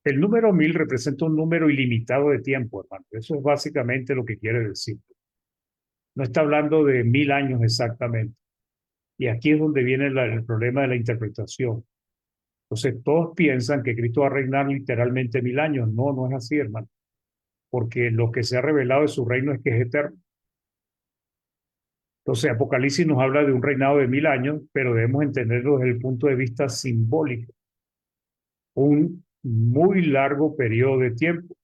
A: el número 1000 representa un número ilimitado de tiempo, hermano. Eso es básicamente lo que quiere decir. No está hablando de 1000 años exactamente. Y aquí es donde viene el problema de la interpretación. Entonces, todos piensan que Cristo va a reinar literalmente 1000 años. No, no es así, hermano. Porque lo que se ha revelado de su reino es que es eterno. Entonces, Apocalipsis nos habla de un reinado de 1000 años, pero debemos entenderlo desde el punto de vista simbólico. Un muy largo periodo de tiempo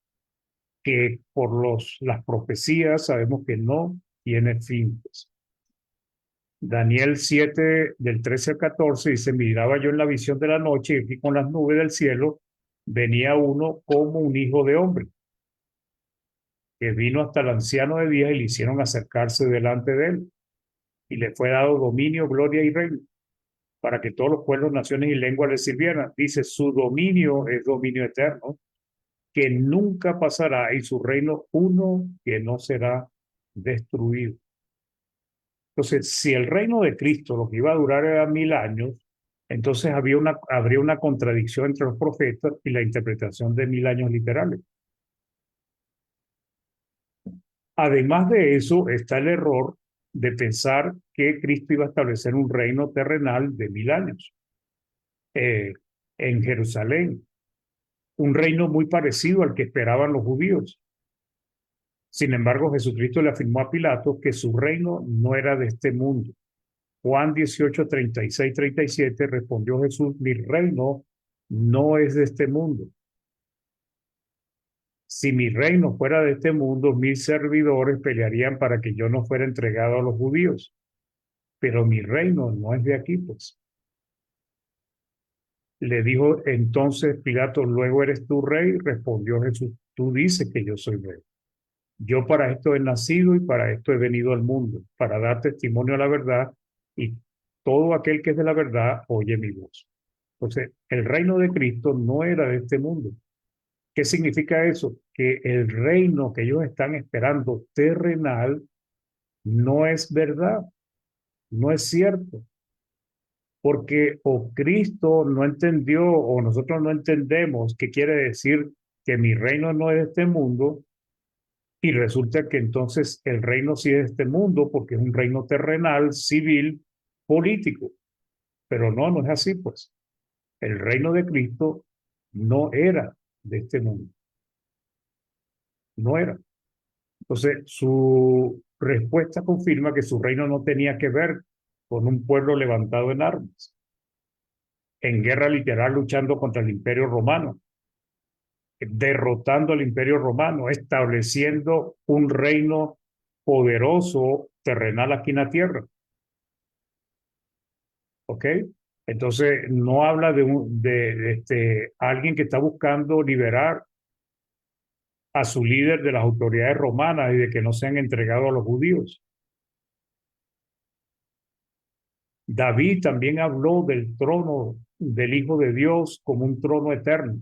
A: que por las profecías sabemos que no tiene fin, pues. Daniel 7, del 13 al 14, dice, miraba yo en la visión de la noche y aquí con las nubes del cielo venía uno como un hijo de hombre, que vino hasta el anciano de días y le hicieron acercarse delante de él, y le fue dado dominio, gloria y reino. para que todos los pueblos, naciones y lenguas le sirvieran. Dice, su dominio es dominio eterno, que nunca pasará, y su reino uno que no será destruido. Entonces, si el reino de Cristo lo que iba a durar era 1000 años, entonces habría una contradicción entre los profetas y la interpretación de 1000 años literales. Además de eso, está el error de pensar que Cristo iba a establecer un reino terrenal de 1000 años en Jerusalén, un reino muy parecido al que esperaban los judíos. Sin embargo, Jesucristo le afirmó a Pilato que su reino no era de este mundo. Juan 18, 36, 37 respondió Jesús, mi reino no es de este mundo. Si mi reino fuera de este mundo, mis servidores pelearían para que yo no fuera entregado a los judíos. Pero mi reino no es de aquí, pues. Le dijo entonces Pilato, luego eres tú rey. Respondió Jesús, tú dices que yo soy rey. Yo para esto he nacido y para esto he venido al mundo, para dar testimonio a la verdad, y todo aquel que es de la verdad oye mi voz. Entonces, el reino de Cristo no era de este mundo. ¿Qué significa eso? Que el reino que ellos están esperando terrenal no es verdad, no es cierto, porque o Cristo no entendió o nosotros no entendemos qué quiere decir que mi reino no es de este mundo, y resulta que entonces el reino sí es de este mundo porque es un reino terrenal, civil, político. Pero no, no es así, pues. El reino de Cristo no era de este mundo, no era. Entonces, su respuesta confirma que su reino no tenía que ver con un pueblo levantado en armas, en guerra literal luchando contra el Imperio Romano, derrotando al Imperio Romano, estableciendo un reino poderoso terrenal aquí en la tierra. ¿Ok? Entonces, no habla de alguien que está buscando liberar a su líder de las autoridades romanas y de que no sean entregados a los judíos. David también habló del trono del Hijo de Dios como un trono eterno.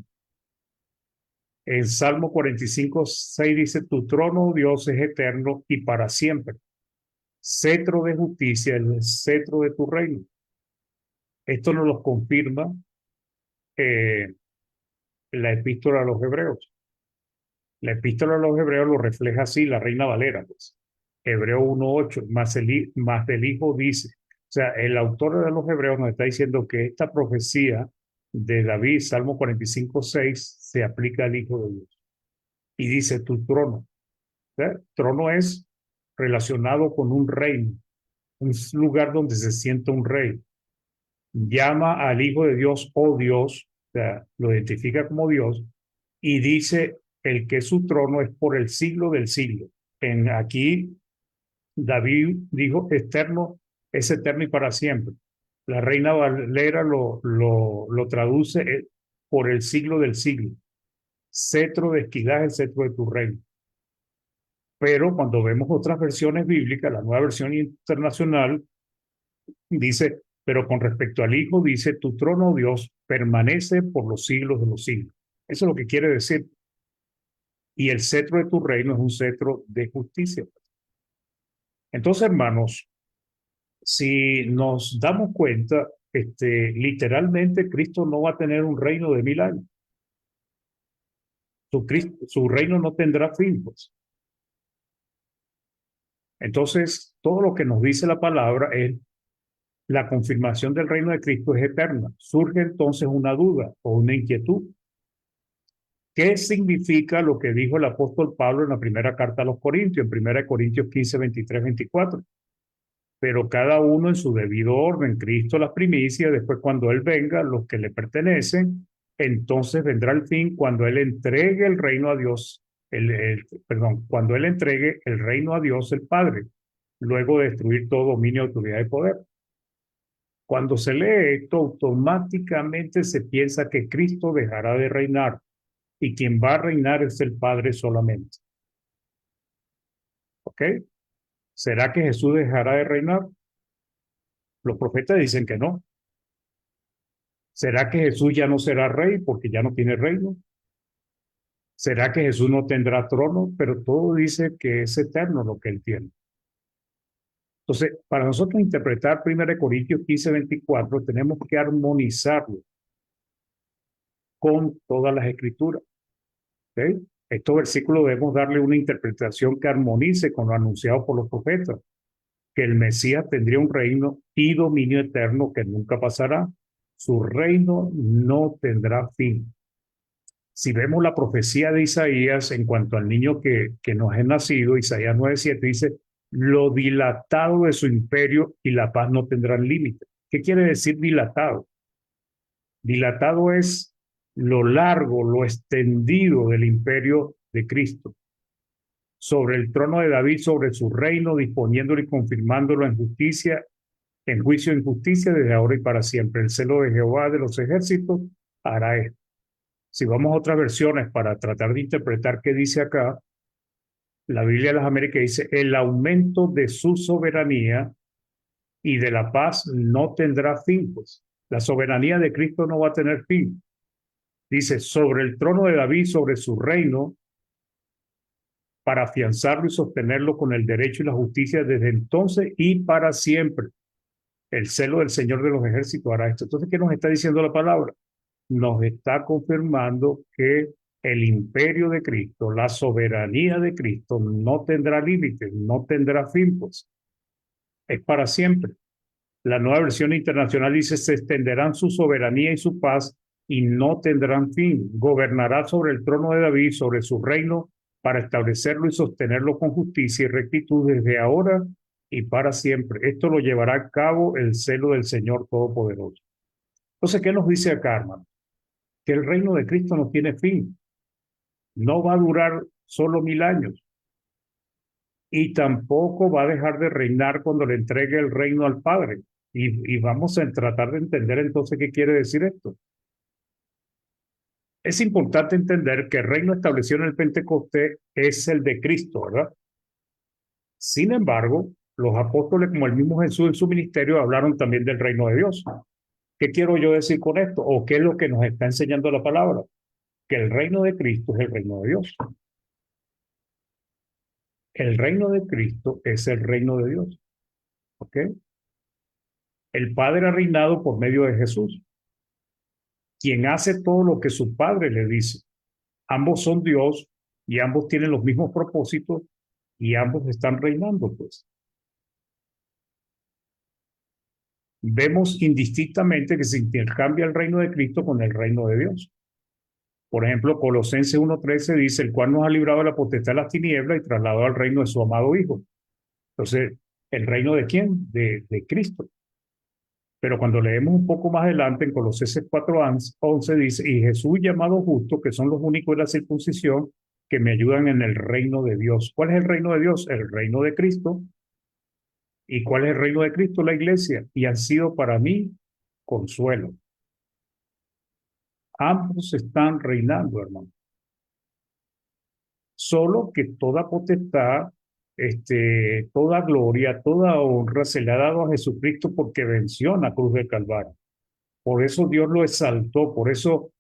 A: En Salmo 45, 6 dice, tu trono, oh Dios, es eterno y para siempre. Cetro de justicia, el cetro de tu reino. Esto nos lo confirma la epístola a los Hebreos. La epístola a los Hebreos lo refleja así, la Reina Valera, pues. Hebreo 1:8, más del Hijo dice. O sea, el autor de los Hebreos nos está diciendo que esta profecía de David, Salmo 45:6, se aplica al Hijo de Dios. Y dice, tu trono. Trono es relacionado con un reino, un lugar donde se sienta un rey. Llama al Hijo de Dios, oh Dios, o sea, lo identifica como Dios, y dice, el que su trono es por el siglo del siglo. Aquí David dijo, eterno, es eterno y para siempre. La Reina Valera lo traduce por el siglo del siglo. Cetro de equidad es el cetro de tu reino. Pero cuando vemos otras versiones bíblicas, la nueva versión internacional dice, pero con respecto al Hijo, dice, tu trono, Dios, permanece por los siglos de los siglos. Eso es lo que quiere decir. Y el cetro de tu reino es un cetro de justicia. Entonces, hermanos, si nos damos cuenta, literalmente Cristo no va a tener un reino de 1000 años. Su reino no tendrá fin, pues. Entonces, todo lo que nos dice la palabra es la confirmación del reino de Cristo es eterna. Surge entonces una duda o una inquietud. ¿Qué significa lo que dijo el apóstol Pablo en la primera carta a los Corintios, en 1 Corintios 15, 23, 24? Pero cada uno en su debido orden, Cristo las primicias, después cuando Él venga, los que le pertenecen, entonces vendrá el fin cuando Él entregue el reino a Dios, cuando Él entregue el reino a Dios el Padre, luego de destruir todo dominio, autoridad y poder. Cuando se lee esto, automáticamente se piensa que Cristo dejará de reinar y quien va a reinar es el Padre solamente. ¿Ok? ¿Será que Jesús dejará de reinar? Los profetas dicen que no. ¿Será que Jesús ya no será rey porque ya no tiene reino? ¿Será que Jesús no tendrá trono? Pero todo dice que es eterno lo que él tiene. Entonces, para nosotros interpretar 1 Corintios 15:24, tenemos que armonizarlo con todas las escrituras. ¿Okay? Estos versículos debemos darle una interpretación que armonice con lo anunciado por los profetas, que el Mesías tendría un reino y dominio eterno que nunca pasará. Su reino no tendrá fin. Si vemos la profecía de Isaías en cuanto al niño que nos es nacido, Isaías 9:7 dice, lo dilatado de su imperio y la paz no tendrán límite. ¿Qué quiere decir dilatado? Dilatado es lo largo, lo extendido del imperio de Cristo. Sobre el trono de David, sobre su reino, disponiéndolo y confirmándolo en justicia, en juicio en justicia desde ahora y para siempre. El celo de Jehová de los ejércitos hará esto. Si vamos a otras versiones para tratar de interpretar qué dice acá, la Biblia de las Américas dice, el aumento de su soberanía y de la paz no tendrá fin, pues. La soberanía de Cristo no va a tener fin. Dice, sobre el trono de David, sobre su reino, para afianzarlo y sostenerlo con el derecho y la justicia desde entonces y para siempre. El celo del Señor de los ejércitos hará esto. Entonces, ¿qué nos está diciendo la palabra? Nos está confirmando que el imperio de Cristo, la soberanía de Cristo no tendrá límites, no tendrá fin, pues. Es para siempre. La nueva versión internacional dice, se extenderán su soberanía y su paz y no tendrán fin. Gobernará sobre el trono de David, sobre su reino, para establecerlo y sostenerlo con justicia y rectitud desde ahora y para siempre. Esto lo llevará a cabo el celo del Señor Todopoderoso. Entonces, ¿qué nos dice acá, hermano? Que el reino de Cristo no tiene fin. No va a durar solo 1000 años. Y tampoco va a dejar de reinar cuando le entregue el reino al Padre. Y vamos a tratar de entender entonces qué quiere decir esto. Es importante entender que el reino establecido en el Pentecostés es el de Cristo, ¿verdad? Sin embargo, los apóstoles, como el mismo Jesús en su ministerio, hablaron también del reino de Dios. ¿Qué quiero yo decir con esto? ¿O qué es lo que nos está enseñando la palabra? Que el reino de Cristo es el reino de Dios. El reino de Cristo es el reino de Dios. ¿Ok? El Padre ha reinado por medio de Jesús, quien hace todo lo que su Padre le dice. Ambos son Dios y ambos tienen los mismos propósitos y ambos están reinando, pues. Vemos indistintamente que se intercambia el reino de Cristo con el reino de Dios. Por ejemplo, Colosenses 1:13 dice, el cual nos ha librado de la potestad de las tinieblas y trasladado al reino de su amado Hijo. Entonces, ¿el reino de quién? De Cristo. Pero cuando leemos un poco más adelante, en Colosenses 4:11 dice, y Jesús llamado justo, que son los únicos de la circuncisión, que me ayudan en el reino de Dios. ¿Cuál es el reino de Dios? El reino de Cristo. ¿Y cuál es el reino de Cristo? La iglesia. Y han sido para mí consuelo. Ambos están reinando, hermano. Solo que toda potestad, toda gloria, toda honra se le ha dado a Jesucristo porque venció en la cruz del Calvario. Por eso Dios lo exaltó, por eso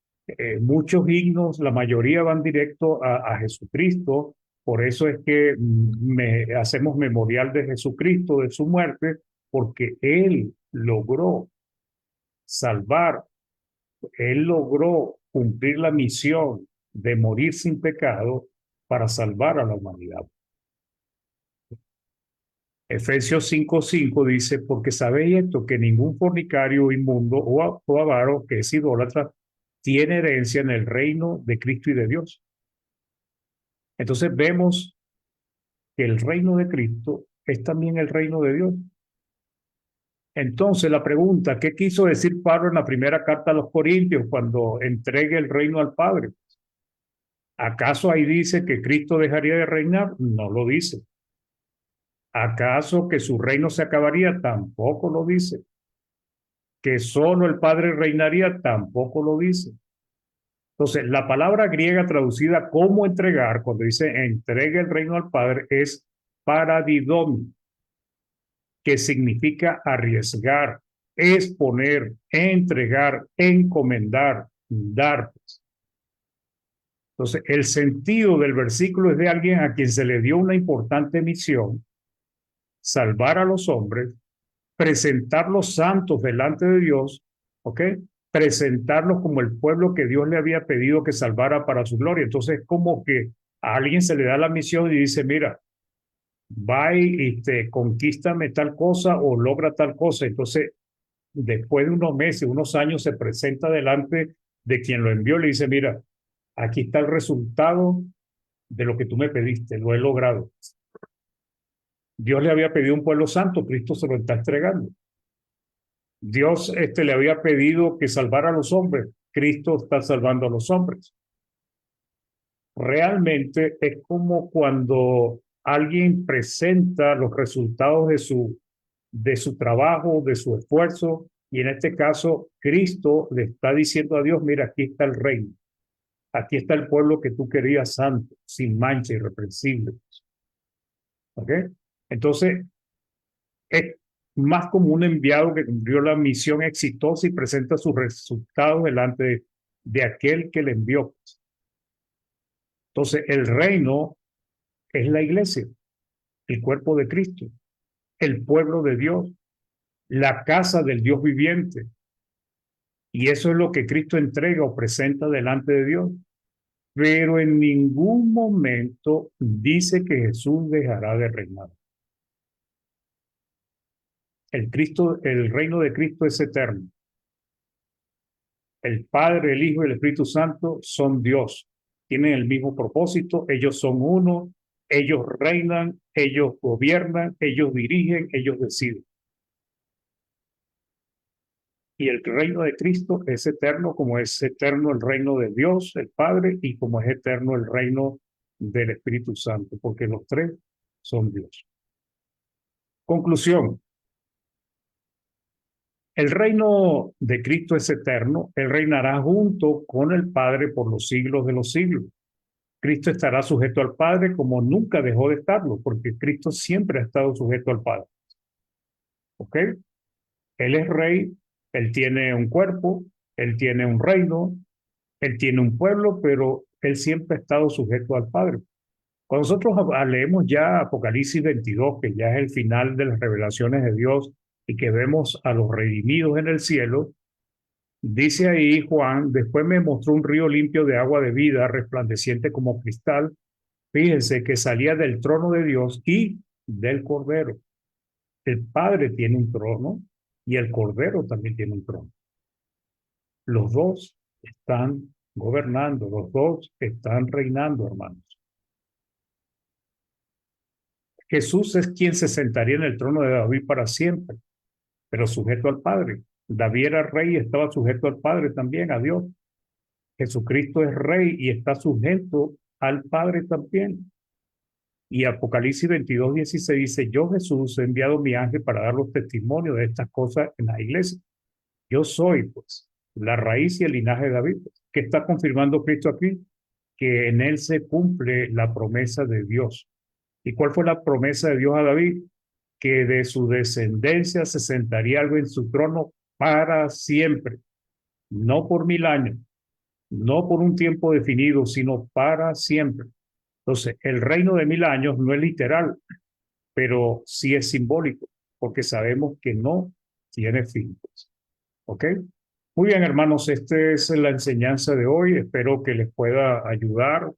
A: muchos himnos, la mayoría van directo a Jesucristo, por eso es que hacemos memorial de Jesucristo, de su muerte, porque Él logró salvar, Él logró cumplir la misión de morir sin pecado para salvar a la humanidad. Efesios 5:5 dice, porque sabéis esto, que ningún fornicario inmundo o avaro que es idólatra tiene herencia en el reino de Cristo y de Dios. Entonces vemos que el reino de Cristo es también el reino de Dios. Entonces la pregunta, ¿qué quiso decir Pablo en la primera carta a los Corintios cuando entregue el reino al Padre? ¿Acaso ahí dice que Cristo dejaría de reinar? No lo dice. ¿Acaso que su reino se acabaría? Tampoco lo dice. ¿Que solo el Padre reinaría? Tampoco lo dice. Entonces, la palabra griega traducida como entregar, cuando dice entregue el reino al Padre, es paradidón, que significa arriesgar, es poner, entregar, encomendar, dar. Entonces, el sentido del versículo es de alguien a quien se le dio una importante misión, salvar a los hombres, presentarlos santos delante de Dios, ¿ok? Presentarlos como el pueblo que Dios le había pedido que salvara para su gloria. Entonces, como que a alguien se le da la misión y dice, mira, va y conquístame tal cosa o logra tal cosa. Entonces, después de unos meses, unos años, se presenta delante de quien lo envió y le dice, mira, aquí está el resultado de lo que tú me pediste, lo he logrado. Dios le había pedido un pueblo santo, Cristo se lo está entregando. Dios le había pedido que salvara a los hombres, Cristo está salvando a los hombres. Realmente es como cuando alguien presenta los resultados de su trabajo, de su esfuerzo, y en este caso Cristo le está diciendo a Dios, mira, aquí está el reino, aquí está el pueblo que tú querías santo, sin mancha, irreprensible. ¿Ok? Entonces, es más como un enviado que cumplió la misión exitosa y presenta sus resultados delante de aquel que le envió. Entonces, el reino es la iglesia, el cuerpo de Cristo, el pueblo de Dios, la casa del Dios viviente. Y eso es lo que Cristo entrega o presenta delante de Dios. Pero en ningún momento dice que Jesús dejará de reinar. El reino de Cristo es eterno. El Padre, el Hijo y el Espíritu Santo son Dios. Tienen el mismo propósito, ellos son uno, ellos reinan, ellos gobiernan, ellos dirigen, ellos deciden. Y el reino de Cristo es eterno, como es eterno el reino de Dios, el Padre, y como es eterno el reino del Espíritu Santo, porque los tres son Dios. Conclusión. El reino de Cristo es eterno, Él reinará junto con el Padre por los siglos de los siglos. Cristo estará sujeto al Padre como nunca dejó de estarlo, porque Cristo siempre ha estado sujeto al Padre. ¿Ok? Él es rey, Él tiene un cuerpo, Él tiene un reino, Él tiene un pueblo, pero Él siempre ha estado sujeto al Padre. Cuando nosotros leemos ya Apocalipsis 22, que ya es el final de las revelaciones de Dios y que vemos a los redimidos en el cielo, dice ahí Juan, después me mostró un río limpio de agua de vida, resplandeciente como cristal. Fíjense que salía del trono de Dios y del Cordero. El Padre tiene un trono y el Cordero también tiene un trono. Los dos están gobernando, los dos están reinando, hermanos. Jesús es quien se sentaría en el trono de David para siempre, pero sujeto al Padre. David era rey y estaba sujeto al Padre también, a Dios. Jesucristo es rey y está sujeto al Padre también. Y Apocalipsis 22:16 dice, yo Jesús he enviado mi ángel para dar los testimonios de estas cosas en la iglesia. Yo soy, pues, la raíz y el linaje de David. ¿Qué está confirmando Cristo aquí? Que en él se cumple la promesa de Dios. ¿Y cuál fue la promesa de Dios a David? Que de su descendencia se sentaría algo en su trono para siempre, no por 1000 años, no por un tiempo definido, sino para siempre. Entonces, el reino de 1000 años no es literal, pero sí es simbólico, porque sabemos que no tiene fin. ¿Ok? Muy bien, hermanos, esta es la enseñanza de hoy. Espero que les pueda ayudar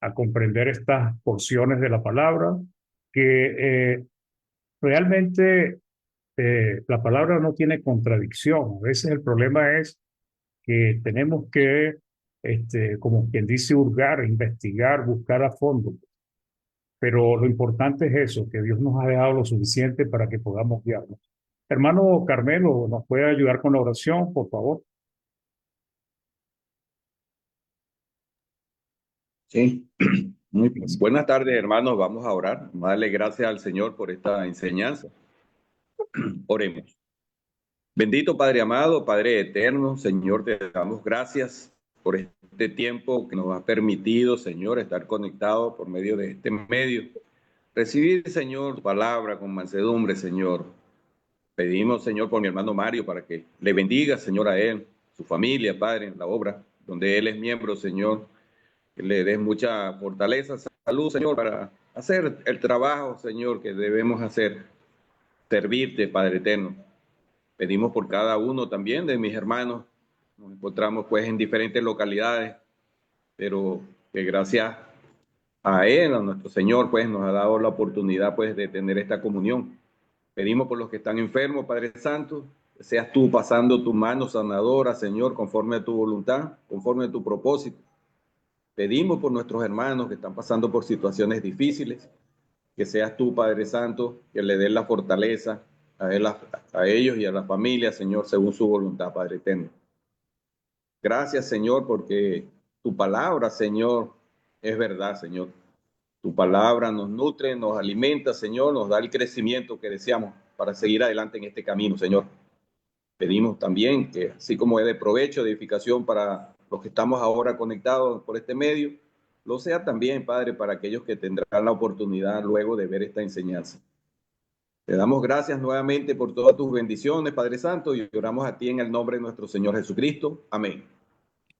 A: a comprender estas porciones de la palabra, que realmente la palabra no tiene contradicción. A veces el problema es que tenemos que, como quien dice, hurgar, investigar, buscar a fondo. Pero lo importante es eso, que Dios nos ha dejado lo suficiente para que podamos guiarnos. Hermano Carmelo, ¿nos puede ayudar con la oración, por favor?
D: Sí, muy buenas tardes, hermanos. Vamos a orar. Vamos a darle gracias al Señor por esta enseñanza. Oremos. Bendito Padre amado, Padre eterno, Señor, te damos gracias por este tiempo que nos ha permitido, Señor, estar conectados por medio de este medio. Recibir, Señor, tu palabra con mansedumbre, Señor. Pedimos, Señor, por mi hermano Mario, para que le bendiga, Señor, a él, su familia, Padre, en la obra donde él es miembro, Señor. Que le des mucha fortaleza, salud, Señor, para hacer el trabajo, Señor, que debemos hacer, servirte, Padre eterno. Pedimos por cada uno también de mis hermanos. Nos encontramos pues en diferentes localidades, pero que gracias a Él, a nuestro Señor, pues nos ha dado la oportunidad pues de tener esta comunión. Pedimos por los que están enfermos, Padre Santo, que seas tú pasando tu mano sanadora, Señor, conforme a tu voluntad, conforme a tu propósito. Pedimos por nuestros hermanos que están pasando por situaciones difíciles, que seas tú, Padre Santo, que le des la fortaleza a ellos y a la familia, Señor, según su voluntad, Padre eterno. Gracias, Señor, porque tu palabra, Señor, es verdad, Señor. Tu palabra nos nutre, nos alimenta, Señor, nos da el crecimiento que deseamos para seguir adelante en este camino, Señor. Pedimos también que, así como es de provecho, de edificación para los que estamos ahora conectados por este medio, lo sea también, Padre, para aquellos que tendrán la oportunidad luego de ver esta enseñanza. Te damos gracias nuevamente por todas tus bendiciones, Padre Santo, y oramos a ti en el nombre de nuestro Señor Jesucristo. Amén.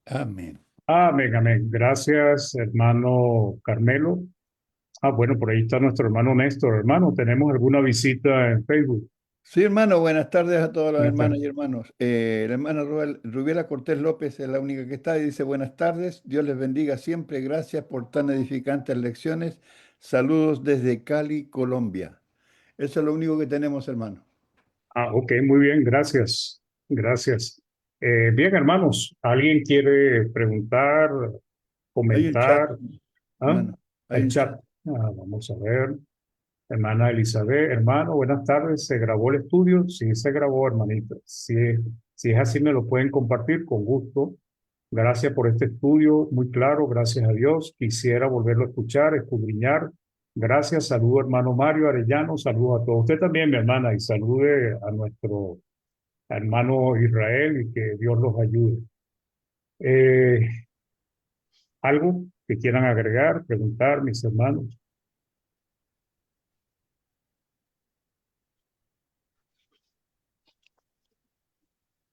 C: Amén.
A: Amén, amén. Gracias, hermano Carmelo. Bueno, por ahí está nuestro hermano Néstor. Hermano, ¿tenemos alguna visita en Facebook?
C: Sí, hermano, buenas tardes a todos los
A: Buenas
C: hermanos
A: tardes.
C: y hermanos. La hermana Rubiela Cortés López es la única que está y dice buenas tardes. Dios les bendiga siempre. Gracias por tan edificantes lecciones. Saludos desde Cali, Colombia. Eso es lo único que tenemos, hermano.
A: Ok, muy bien, gracias. Gracias. Bien, hermanos, ¿alguien quiere preguntar,
C: Hay un chat,
A: comentar? ¿Ah?
C: hermano. Hay
A: El
C: un
A: chat.
C: chat.
A: Vamos a ver. Hermana Elizabeth, hermano, buenas tardes. ¿Se grabó el estudio? Sí, se grabó, hermanita. Si es así, me lo pueden compartir con gusto. Gracias por este estudio, muy claro, gracias a Dios. Quisiera volverlo a escuchar, escudriñar. Gracias, saludo hermano Mario Arellano, saludo a todos. Usted también, mi hermana, y salude a nuestro hermano Israel y que Dios los ayude. Eh, ¿Algo que quieran agregar, preguntar, mis hermanos?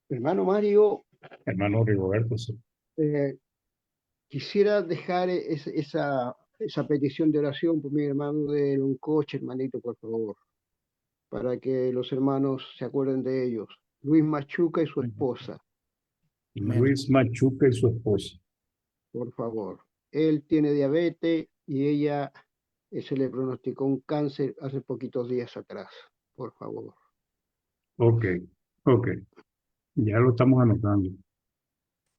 B: Hermano Mario,
A: Hermano Rigoberto, sí.
B: quisiera dejar esa petición de oración por mi hermano de un coche, hermanito, por favor, para que los hermanos se acuerden de ellos. Luis Machuca y su esposa,
C: Amén.
A: Luis Machuca y su esposa.
B: por favor. Él tiene diabetes y ella se le pronosticó un cáncer hace poquitos días atrás. Por favor.
A: Ok, ok. Ya lo estamos anotando.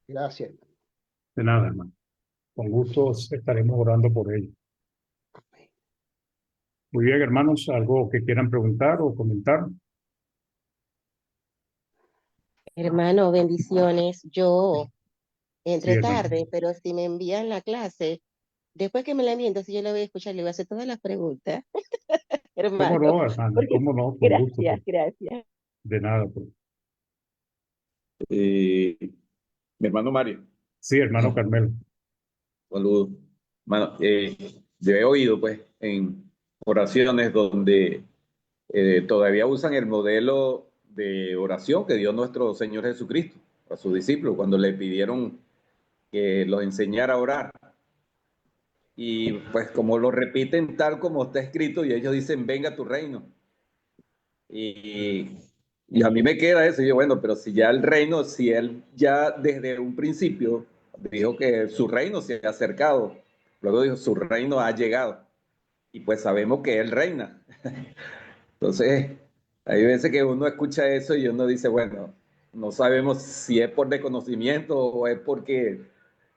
B: Gracias, hermano.
A: De nada, hermano. Con gusto estaremos orando por ello.
B: Amén.
A: Muy bien, hermanos, ¿algo que quieran preguntar o comentar?
E: Hermano, bendiciones. Yo
A: Sí,
E: entré
A: hermano.
E: tarde, pero si me envían la clase, después que me la envíen, entonces yo la voy a escuchar, le voy a hacer todas las preguntas,
A: ¿Cómo
E: hermano.
A: no, hermano?
E: Porque,
A: ¿Cómo no? Con gusto,
E: gracias,
A: pues.
E: gracias.
A: De nada, pues.
D: Mi hermano Mario,
A: Sí, hermano Carmelo.
D: saludos. Bueno, yo he oído pues en oraciones donde todavía usan el modelo de oración que dio nuestro Señor Jesucristo a sus discípulos cuando le pidieron que los enseñara a orar. Y pues como lo repiten tal como está escrito y ellos dicen, venga tu reino. Y, y a mí me queda eso, y yo, bueno, pero si ya el reino, si él ya desde un principio dijo que su reino se ha acercado, luego dijo, su reino ha llegado, y pues sabemos que él reina. Entonces, hay veces que uno escucha eso y uno dice, bueno, no sabemos si es por desconocimiento o es porque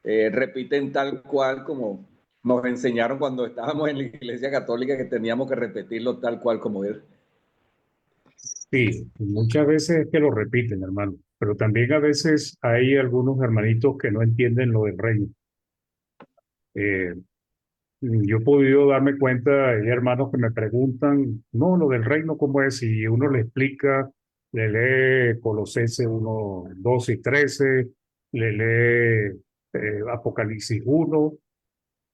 D: repiten tal cual como nos enseñaron cuando estábamos en la Iglesia Católica, que teníamos que repetirlo tal cual como él.
A: Sí, muchas veces es que lo repiten, hermano. Pero también a veces hay algunos hermanitos que no entienden lo del reino. Eh, yo he podido darme cuenta, hay hermanos que me preguntan, no, lo del reino, ¿cómo es? Y uno le explica, le lee Colosenses 1, 12 y 13, le lee Apocalipsis 1,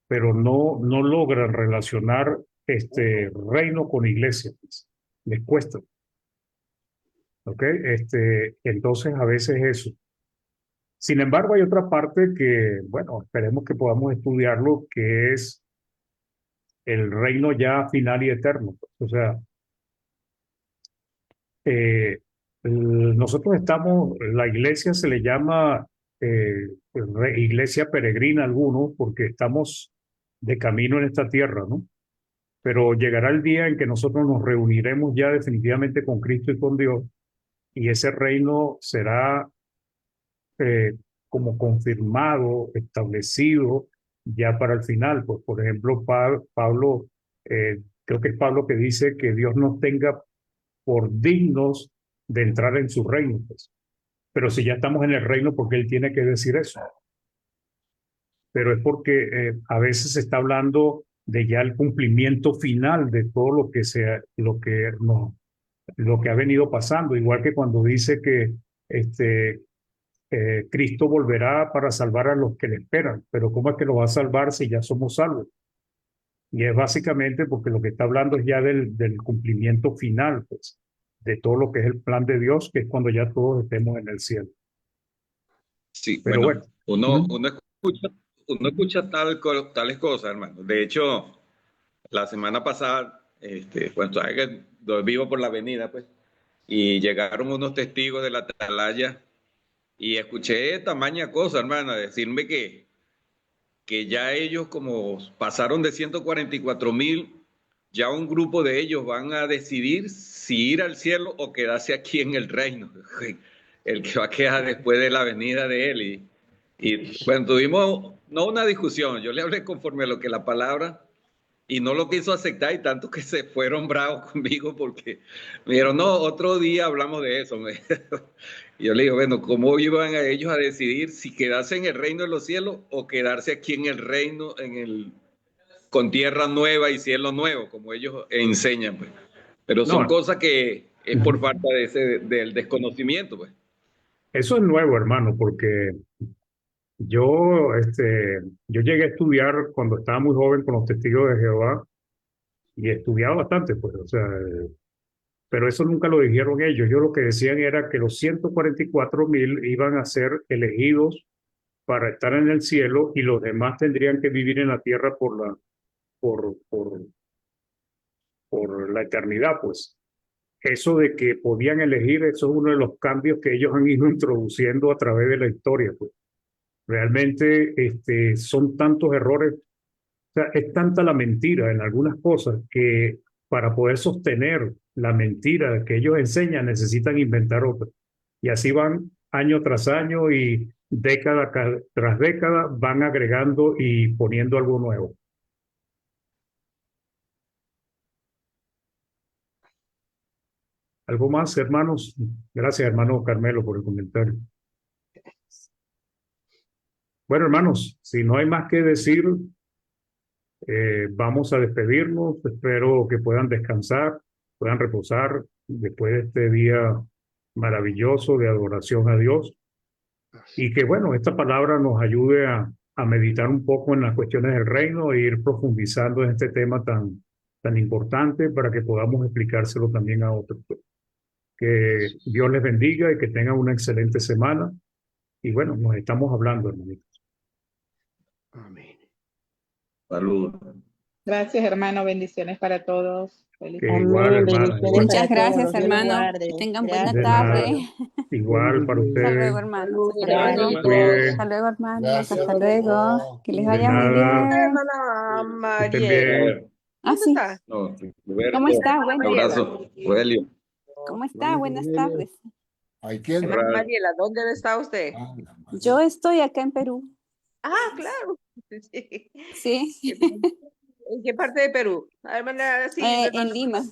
A: pero no logran relacionar este reino con iglesia, pues. Les cuesta. ¿ok? Entonces, a veces eso. Sin embargo, hay otra parte que, bueno, esperemos que podamos estudiarlo, que es el reino ya final y eterno. O sea, nosotros estamos, la iglesia se le llama iglesia peregrina a algunos porque estamos de camino en esta tierra, ¿no? Pero llegará el día en que nosotros nos reuniremos ya definitivamente con Cristo y con Dios, y ese reino será eh, como confirmado, establecido ya para el final. Pues, por ejemplo, Pablo, creo que es Pablo que dice que Dios nos tenga por dignos de entrar en su reino. Pues. Pero si ya estamos en el reino, ¿por qué él tiene que decir eso? Pero es porque a veces se está hablando de ya el cumplimiento final de todo lo que sea, lo que ha venido pasando, igual que cuando dice que este, Cristo volverá para salvar a los que le esperan, pero ¿cómo es que lo va a salvar si ya somos salvos? Y es básicamente porque lo que está hablando es ya del cumplimiento final, pues, de todo lo que es el plan de Dios, que es cuando ya todos estemos en el cielo.
D: Sí,
A: Pero
D: bueno,
A: bueno,
D: uno escucha tales cosas, hermano. De hecho, la semana pasada, pues sabes que vivo por la avenida, pues, y llegaron unos testigos de la atalaya y escuché tamaña cosa, hermano, decirme que ya ellos como pasaron de 144,000, ya un grupo de ellos van a decidir si ir al cielo o quedarse aquí en el reino. El que va a quedar después de la venida de él. Y bueno, tuvimos no una discusión, yo le hablé conforme a lo que la palabra, y no lo quiso aceptar, y tanto que se fueron bravos conmigo porque me dijeron, no, otro día hablamos de eso. Y yo le digo, bueno, ¿cómo iban a ellos a decidir si quedarse en el reino de los cielos o quedarse aquí en el reino, con tierra nueva y cielo nuevo, como ellos enseñan, pues? Pero son
A: no,
D: cosas que es por falta del desconocimiento, pues.
A: eso es nuevo, hermano, porque yo llegué a estudiar cuando estaba muy joven con los testigos de Jehová y he estudiado bastante, pues, o sea, pero eso nunca lo dijeron ellos. Ellos lo que decían era que los 144,000 iban a ser elegidos para estar en el cielo y los demás tendrían que vivir en la tierra por, por, por la eternidad, pues. Eso de que podían elegir, eso es uno de los cambios que ellos han ido introduciendo a través de la historia, pues. Realmente son tantos errores, o sea, es tanta la mentira en algunas cosas que para poder sostener la mentira que ellos enseñan necesitan inventar otra. Y así van año tras año y década tras década van agregando y poniendo algo nuevo. ¿Algo más, hermanos? Gracias, hermano Carmelo, por el comentario. Bueno, hermanos, si no hay más que decir, vamos a despedirnos. Espero que puedan descansar, puedan reposar después de este día maravilloso de adoración a Dios y que, bueno, esta palabra nos ayude a meditar un poco en las cuestiones del reino e ir profundizando en este tema tan importante para que podamos explicárselo también a otros. Que Dios les bendiga y que tengan una excelente semana. Y bueno, nos estamos hablando, hermanitos.
B: Amén.
D: Saludos.
F: Gracias, hermano. Bendiciones para todos. Feliz
A: Que
F: tarde.
A: igual,
E: Amén.
A: hermana,
E: Bendiciones
A: igual.
E: para
G: Muchas gracias,
E: todos. Dios los
G: hermano.
E: guarde.
G: Que tengan buena
A: De
E: Gracias.
A: nada.
G: tarde.
A: Igual para
G: Hasta
A: ustedes.
G: luego, hermanos.
H: Salud,
G: Hasta
H: hermano.
G: luego.
A: Se cuide.
G: Hasta luego, hermanos.
H: Gracias
G: Hasta
H: por
G: luego.
H: todo.
G: Que les
A: De
G: vaya muy
A: nada.
G: bien.
I: Hermana
A: Que estén
I: Mariel.
A: bien.
G: Ah,
I: ¿Dónde
G: sí.
I: está?
D: No,
G: ¿Cómo está?
I: Hermana
D: un
G: Bueno,
I: Mariela.
D: abrazo. Rogelio.
G: ¿cómo está?
B: Hermano
G: Buenas
B: Cornelio,
G: tardes.
H: ¿Hay quién?
I: Hermana Mariela, ¿dónde está usted?
H: Ah, la madre.
G: Yo estoy acá en Perú.
I: Ah, claro. Sí.
G: Sí,
I: ¿En qué parte de Perú? Hermana, sí,
G: en
I: hermana.
G: Lima.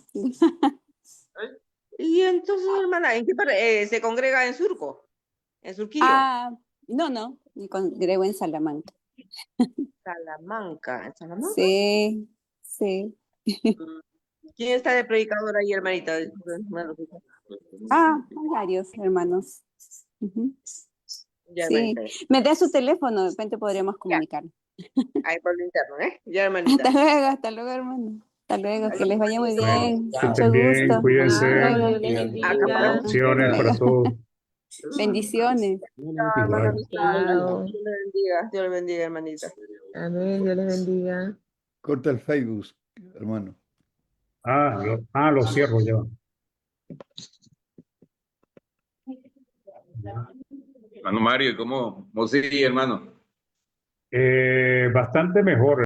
I: Y entonces, hermana, ¿en qué parte se congrega en Surco? ¿En Surquillo?
G: Ah, no. Me congrego en Salamanca.
I: Salamanca. ¿En Salamanca?
G: Sí, sí.
I: ¿Quién está de predicador ahí, hermanita? Disculpe, hermano.
G: Ah, hay varios hermanos. Ujú.
I: Ya,
G: Sí,
I: hermanita.
G: me da su teléfono, de repente podríamos comunicarnos.
I: Ahí por lo interno, ¿eh? Ya,
G: Hasta
I: hermanita.
G: luego, hermano. Hasta luego, que les vaya muy
A: Bueno,
G: bien.
A: que
G: Mucho
A: estén bien,
G: gusto.
A: cuídense.
G: Bueno,
A: Bendiciones para todos.
G: bendiciones.
A: Igual.
I: Dios le bendiga. Dios le bendiga, hermanita.
F: Amén, Dios les bendiga.
C: Corta el Facebook, hermano.
A: Lo cierro ya.
D: Hermano Mario, ¿cómo sigue, hermano?
A: Bastante mejor.